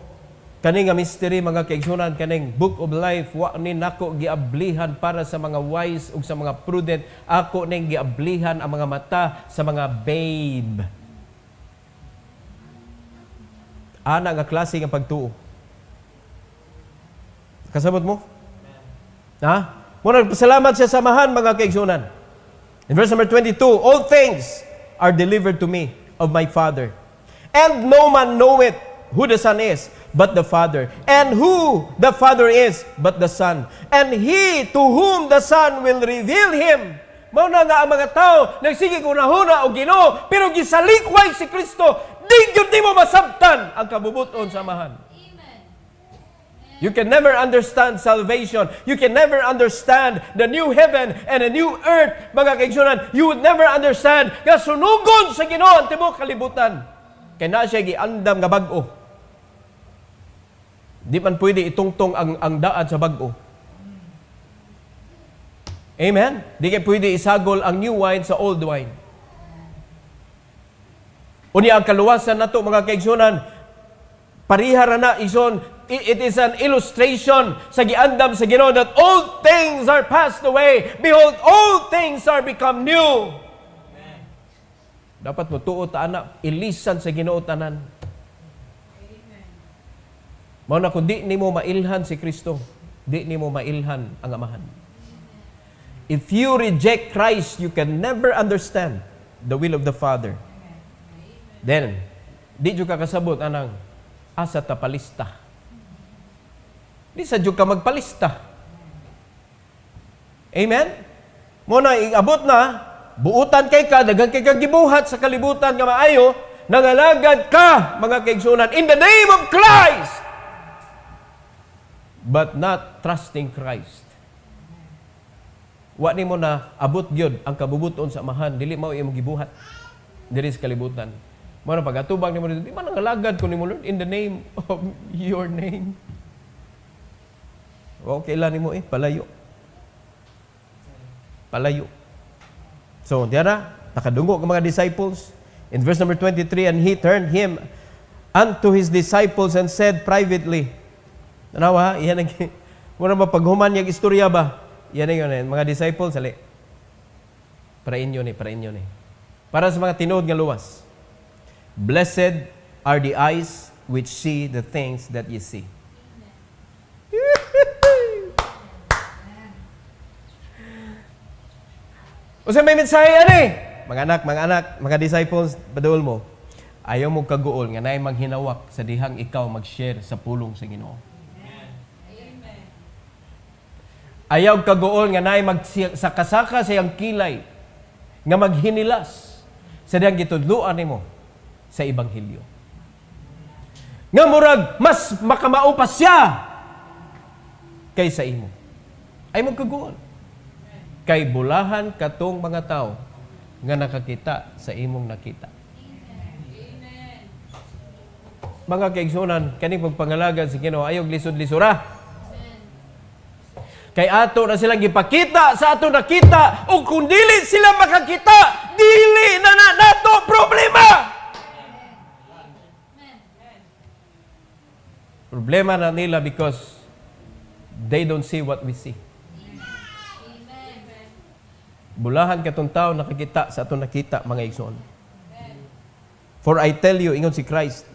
kani nga mystery mga kaigsuonan, kaning book of life wa ni nako giablihan para sa mga wise ug sa mga prudent, ako ning giablihan ang mga mata sa mga babe. Ana nga klase nga pagtuo. Kasabot mo? Ha? Muna, pasalamat siya samahan, mga kaigsunan. In verse number 22, all things are delivered to me of my Father. And no man knoweth who the Son is, but the Father. And who the Father is, but the Son. And he to whom the Son will reveal him. Mauna nga ang mga tao, nagsige kunahuna o Ginoo, pero gisalikway si Kristo, di yun di mo masabtan ang kabubuton samahan. You can never understand salvation. You can never understand the new heaven and a new earth, mga kaigsunan. You would never understand kasunugon sa Ginoo ang tibok kalibutan. Kaya na siya giandam nga bag-o. Di man pwede itungtong ang daan sa bag-o. Amen? Di kayo pwede isagol ang new wine sa old wine. Unya ang kaluwasan na to, mga kaigsunan, parihara na ison. It is an illustration sa giandam sa Ginoo that all things are passed away. Behold, all things are become new. Amen. Dapat mo tuo ta anak, ilisan sa Ginoo tanan. Mao na kung di nimo mailhan si Kristo, di nimo mailhan ang Amahan. If you reject Christ, you can never understand the will of the Father. Then, di jud ka kasabot anang asa ta palista. Di sa ka magpalista. Amen? Muna, iabot na, buutan kay ka, dagang kay kagibuhat sa kalibutan nga maayo, nangalagad ka, mga kaigsunan, in the name of Christ! But not trusting Christ. Wa ni mo na abot gyud ang kabubuton sa Amahan, dili mao imong gibuhat diri sa kalibutan. Muna, pag-atubang ni mo dito, di man nangalagad ko ni mo, Lord, in the name of your name. Okay lang mo palayo. Palayo. So, diyan nakadungo ang mga disciples. In verse number 23, and he turned him unto his disciples and said privately. Tanawa, iyan ang, muna ba paghuman niyang istorya ba? Iyan ang mga disciples, sali. Parain yun eh. Para sa mga tinuod nga luwas. Blessed are the eyes which see the things that ye see. O sa may mensahe mga anak, mga disciples, badul mo, ayaw mo kaguol nga naay maghinawak sa dihang ikaw mag-share sa pulong sa Ginoo. Amen. Ayaw kaguol nga naay magsakasaka sa iyang kilay nga maghinilas sa dihang gitudluan nimo sa Ebanghelyo. Nga murag mas makamao pa siya kaysa imo. Ay mo kaguol. Kay bulahan katong mga tao nga nakakita sa imong nakita. Amen. Mga kaigsunan, kaning pagpangalagan sa Ginoo ayog lisod-lisura. Kay ato na silang gipakita sa ato nakita, ug kung dili sila makakita, dili na nato problema. Problema na nila because they don't see what we see. Bulahan katong tao nakakita sa atong nakita, mga igsoon. For I tell you, ingon si Christ,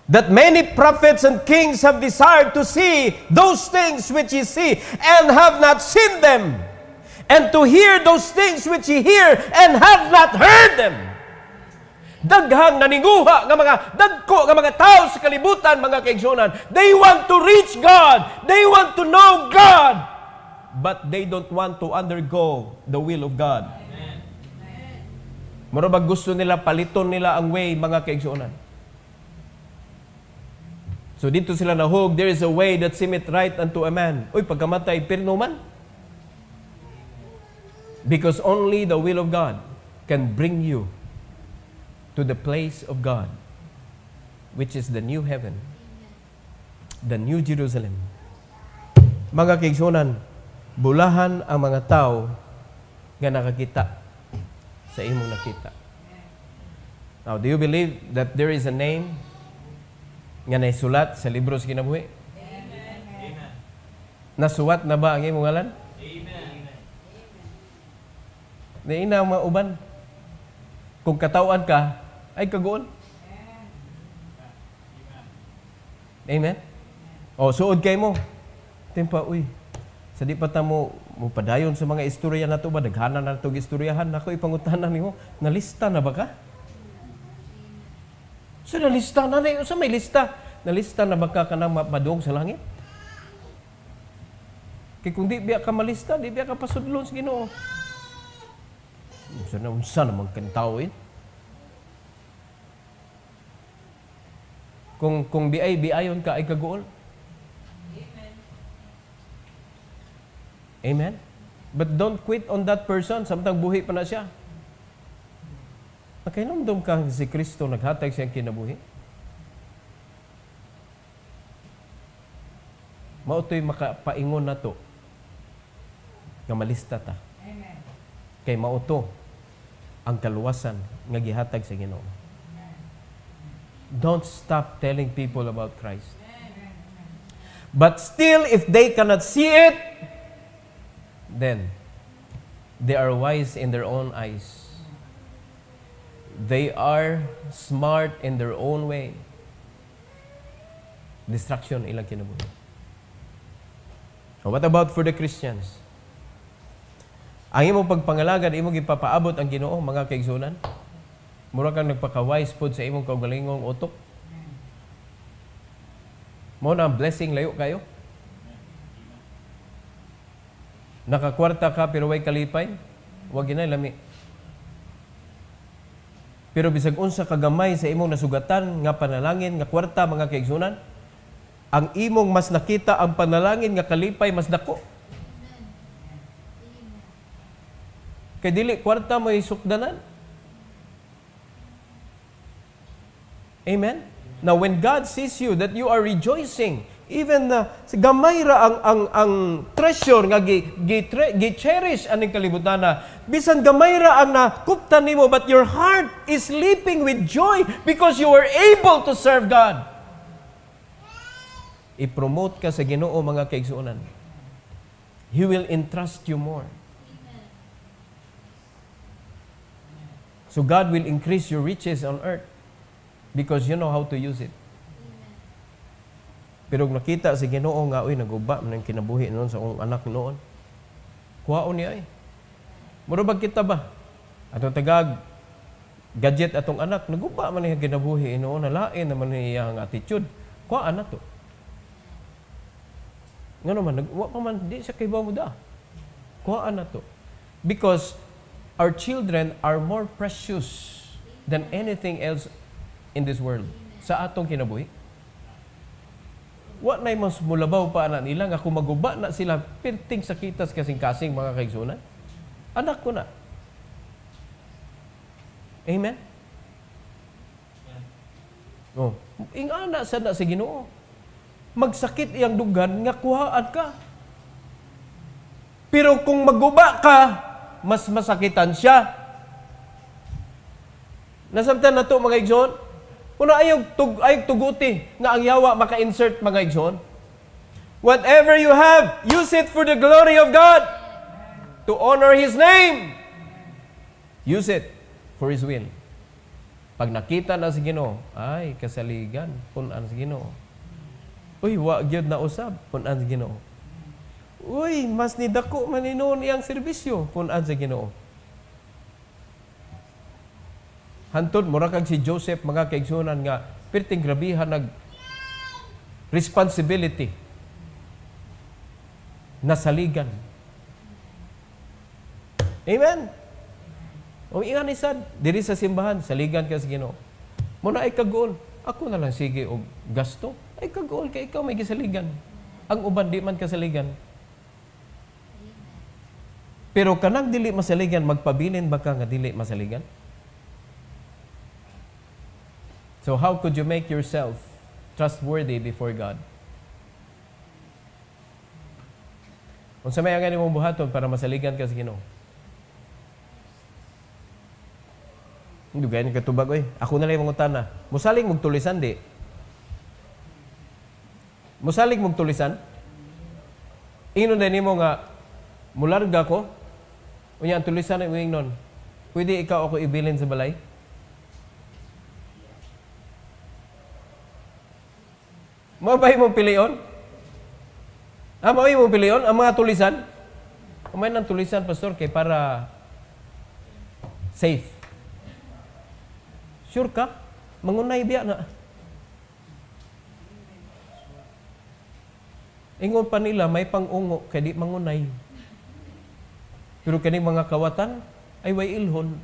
that many prophets and kings have desired to see those things which ye see and have not seen them, and to hear those things which ye hear and have not heard them. daghang naninguha nga mga dagko nga mga tao sa kalibutan, mga kaigsunan. They want to reach God. They want to know God. But they don't want to undergo the will of God. Murabag gusto nila, paliton nila ang way, mga kaigsunan. So dito sila nahog, there is a way that seemeth right unto a man. Uy, pagkamatay, pirno man. Because only the will of God can bring you to the place of God, which is the new heaven, the new Jerusalem. Mga kaigsunan, bulahan ang mga tao nga nakakita sa imong nakita. Now, do you believe that there is a name nga naisulat sa libro sa kinabuhi? Amen. Nasuwat na ba ang imong ngalan? Naina ang mga uban. Kung katawaan ka, ay kagoon. Amen? O, suod kay mo. Timpa, uy, sa di pa mo padayon sa mga istorya na ito ba? Daghanan na itong istoryahan. Ako ipangutanan mo, nalista na ba ka? So, nalista na na. Sa may lista. Nalista na ba ka ka nang mapadong sa langit? Kaya kung di biya ka malista, di biya ka pasudlon sa Ginoo. Unsa naman kang tao eh? Kung biayon ka ay kagool. Amen? But don't quit on that person. Samtang buhi pa na siya. Nakainomdom ka si Kristo naghatag siyang kinabuhi. Mautoy makapaingon na to. Nga malista ta. Amen. Kay mauto ang kaluwasan nga gihatag sa Ginoo. Don't stop telling people about Christ. But still, if they cannot see it, then they are wise in their own eyes. They are smart in their own way. Distraction ilang kinabuhi. What about for the Christians? Ang imong pagpangalagad, imong ipapaabot ang Ginoo, mga kaigsunan. Mura kang nagpaka-wise pod sa imong kaugalingong utok. Mo na ang blessing layo kayo. Nakakwarta ka pero way kalipay, wag ginay lami. Pero bisag unsa kagamay sa imong nasugatan nga panalangin nga kwarta, mga kaigsunan, ang imong mas nakita ang panalangin nga kalipay mas dako. Kay dili kwarta mo isukdanan. Amen? Now, when God sees you that you are rejoicing, even gamay ra ang treasure nga gi-cherish aning kalibutan na, bisan gamay ra ang nakuptan nimo, but your heart is leaping with joy because you were able to serve God. I-promote ka sa Ginoo, mga kaigsuonan. He will entrust you more. So God will increase your riches on earth because you know how to use it. Pero kung nakita si Ginoo nga, uy, naguba man ang kinabuhi noon sa akong anak noon, kuhaon niya ay. Murabag kita ba? Atong tagag, gadget atong anak, naguba man ang kinabuhi noon, nalain naman niya ang attitude. Kuhaan na to. Nga naman, nagwa pa man, di siya kaibaw mo da. Kuhaan na to. Because our children are more precious than anything else in this world. Sa atong kinabuhi. Wa na mas mulabaw pa na nila nga kung maguba na sila pirting sakitas kasing-kasing, mga kaigsunan. Anak ko na. Amen? Oh, ingana sa na si Ginoo. Magsakit iyang dugan nga kuhaan ka. Pero kung maguba ka, mas masakitan siya. Nasamtan na to, mga igsoon. Kung ayaw tuguti nga ang yawa maka-insert, mga igsoon. Whatever you have, use it for the glory of God. To honor His name. Use it for His will. Pag nakita na si Ginoo, ay, kasaligan, punan si Ginoo. Uy, wag yun na usab, punan si Ginoo. Uy, mas nidako maninoon iyang serbisyo, punan sa Ginoo. Hantod, mura kag si Joseph, mga kaigsunan nga, perting grabihan nag responsibility na saligan. Amen? O ingan isad, diri sa simbahan, saligan ka sa Ginoo. Muna ay kagool. Ako na lang sige og gasto. Ay kagool kay ikaw may gisaligan. Ang uban di man kasaligan. Pero kanang dili masaligan, magpabilin ba ka nga dili masaligan? So how could you make yourself trustworthy before God? Kung sa may angin mong buhaton para masaligan ka sa Ginoo. Hindi gaya ng katubag, oy. Ako na lang yung mangutana. Musalig mong tulisan, di? Musalig mong tulisan? Ingnon din mo nga, mularga ko, unya ang tulisan ay ingnon. Pwede ikaw ako ibilin sa balay? Mabay mong piliyon? Mabay mong piliyon? Ang mga tulisan? Umay ng tulisan, pastor, kay para safe. Sure ka? Mangunay biya na. Ingon pa nila, may pang-ungo, kaya di mangunay. Pero kani mga kawatan, ay way ilhon.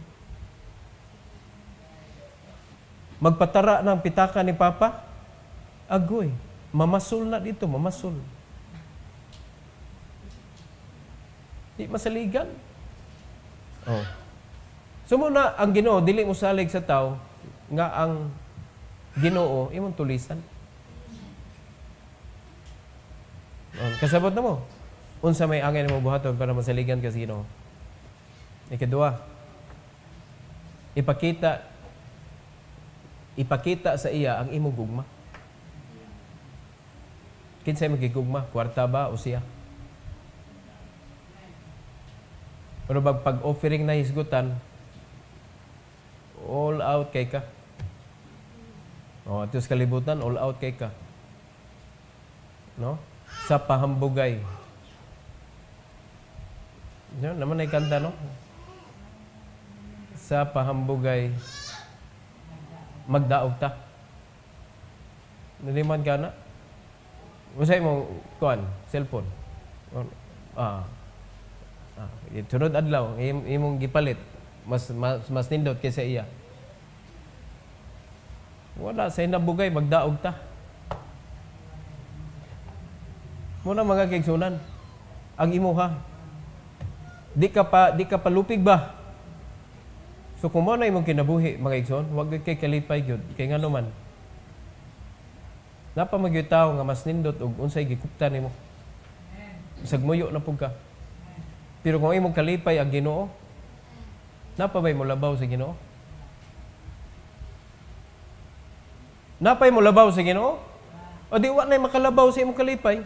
Magpatara ng pitaka ni Papa, agoy, mamasul na dito, mamasul. Di masaligan. Oh. So muna, ang Ginoo, dili mo salig sa tao, nga ang Ginoo, imong tulisan. Kasabot na mo. Unsa may angin mo buhaton para masaligan ka sa Ginoo. Ikadua, ipakita sa iya ang imong gugma. Kinsay magigugma? Kwarta ba o siya? Pero pag-offering na hisgutan, all out kay ka. O, ito sa kalibutan, all out kay ka. No? Sa pahambugay. Yan, naman ay kanta, no? Sa pahambugay, magdaog ta. Naliman ka na? Usay mo, kuan, cellphone. Tunod adlaw, imong gipalit. Mas nindot kaysa iya. Wala, sa inabugay, magdaog ta. Muna mga kaigsunan, ang imuha. Di ka pa lupig ba? So kung mo na imong kinabuhi, mga igsoon, huwag kay kalipay gyud kay ngano man. Napa magyud tawo nga mas nindot og unsay gikuptan nimo. Sagmuyo na pug ka. Pero kung imong kalipay ang Ginoo, napa bay mo labaw sa Ginoo? Napay mo labaw sa Ginoo? O di wa nay makalabaw sa imong kalipay?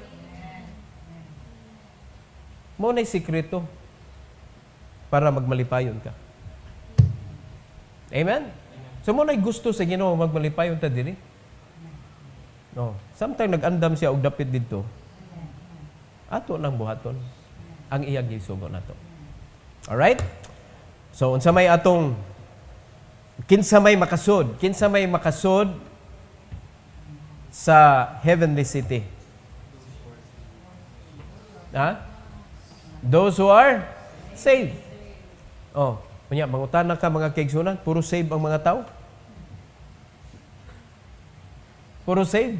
Mo nay sikreto para magmalipayon ka. Amen? So mo nay gusto sa Ginoo magmalipayon ta diri? No. Sometimes nag-andam siya og dapit didto. Ato lang buhaton ang iyang gisugo nato. All right? So unsa may atong kinsa may makasod sa heavenly city? Those who are saved. Oh, kunya mangutana ka mga kaigsunan, puro save ang mga tao? Puro save.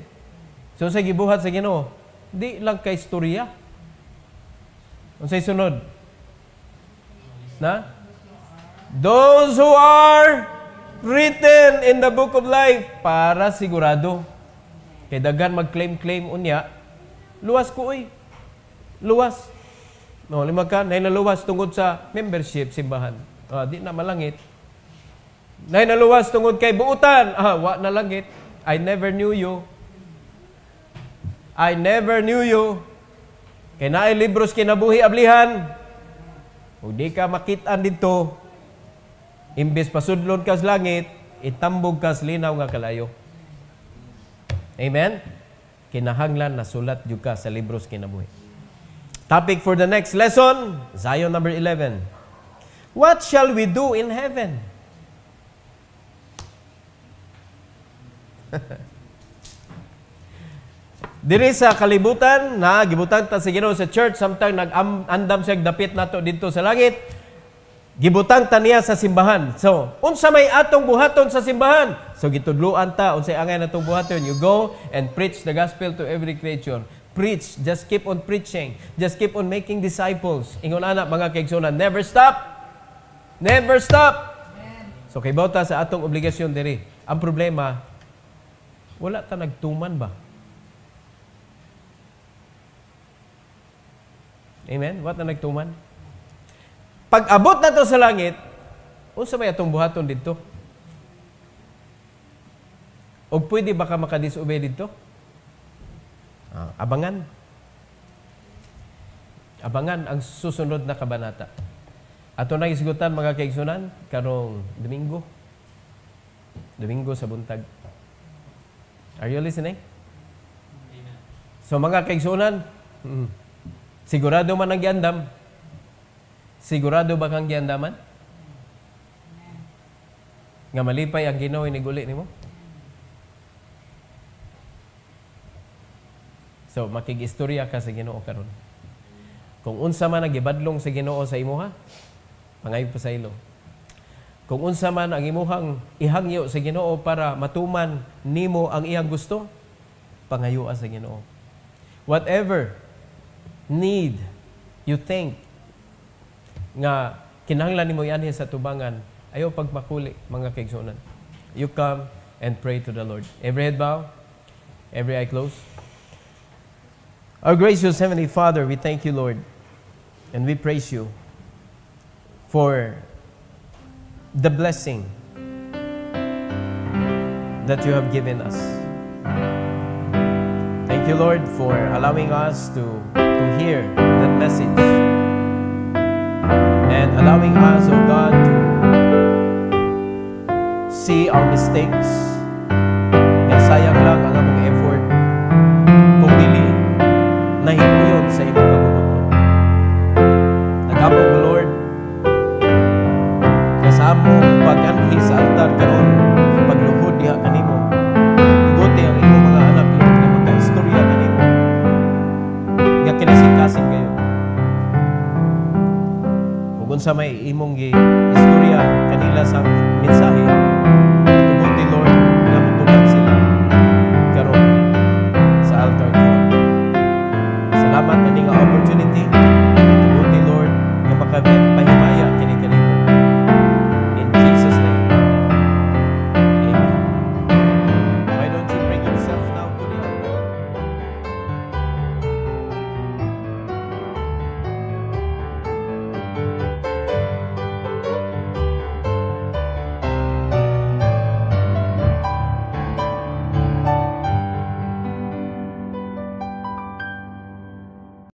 So sa gibuhat sa Ginoo, di lang kay istorya. Unsay sunod? Those who are written in the book of life, para sigurado. Kay daghan mag-claim unya, luwas ko uy. Luwas. No, lima ka, nay naluwas tungod sa membership simbahan. Di na malangit. Nay naluwas tungod kay buutan. Wa na langit. I never knew you. I never knew you. Kay naay libros kinabuhi ablihan. Ug di ka makitaan dito. Imbes pasudlon kas langit, itambog kas linaw nga kalayo. Amen? Kinahanglan na sulat jud ka sa libros kinabuhi. Topic for the next lesson, Zion number 11. What shall we do in heaven? Diri sa kalibutan na gibutang ta sa Ginoo sa church, samtang nag-andam siya dapit nato dito sa langit, gibutang ta niya sa simbahan. So, unsa may atong buhaton sa simbahan? So gitudluan ta unsay angay natong buhaton. You go and preach the gospel to every creature. Preach, just keep on preaching. Just keep on making disciples. Ingon ana mga kaigsunan, never stop. Never stop. So kay bawta sa atong obligasyon diri. Ang problema, wala ta nagtuman ba? Amen? What na nagtuman? Pag abot na to sa langit, unsa may atong buhaton dito? O pwede ba ka makadisobey dito? Abangan. Abangan ang susunod na kabanata. Ato na isgutan mga kaigsunan karong Domingo. Domingo sa buntag. Are you listening? So mga kaigsunan, sigurado man ang giandam? Sigurado ba kang giandaman? Nga malipay ang Ginoo iniguli nimo? So makig-istorya ka sa Ginoo karon. Kung unsa man ang gibadlong sa Ginoo sa imuha, pangayo pa sa ilo. Kung unsa man ang imuhang ihangyo sa Ginoo para matuman nimo ang iyang gusto, pangayo sa Ginoo. Whatever need you think nga kinahanglan nimo ianhi sa tubangan, ayo pagmakuli mga kaigsunan. You come and pray to the Lord. Every head bow, every eye closed. Our gracious Heavenly Father, we thank you, Lord, and we praise you for the blessing that you have given us. Thank you, Lord, for allowing us to hear that message and allowing us, oh God, to see our mistakes. Nga sayang lang ang among effort kung dili nahimuyon sa imong kabubuton. Nagamo ko, Lord, sa among pag-anhi sa altar karon, pagluhod diha kanimo. Igote ang imong mga anak, Lord, nga magka-istorya kanimo. Nga kinasikasin kayo. Kung unsa may imong istorya kanila sa minsan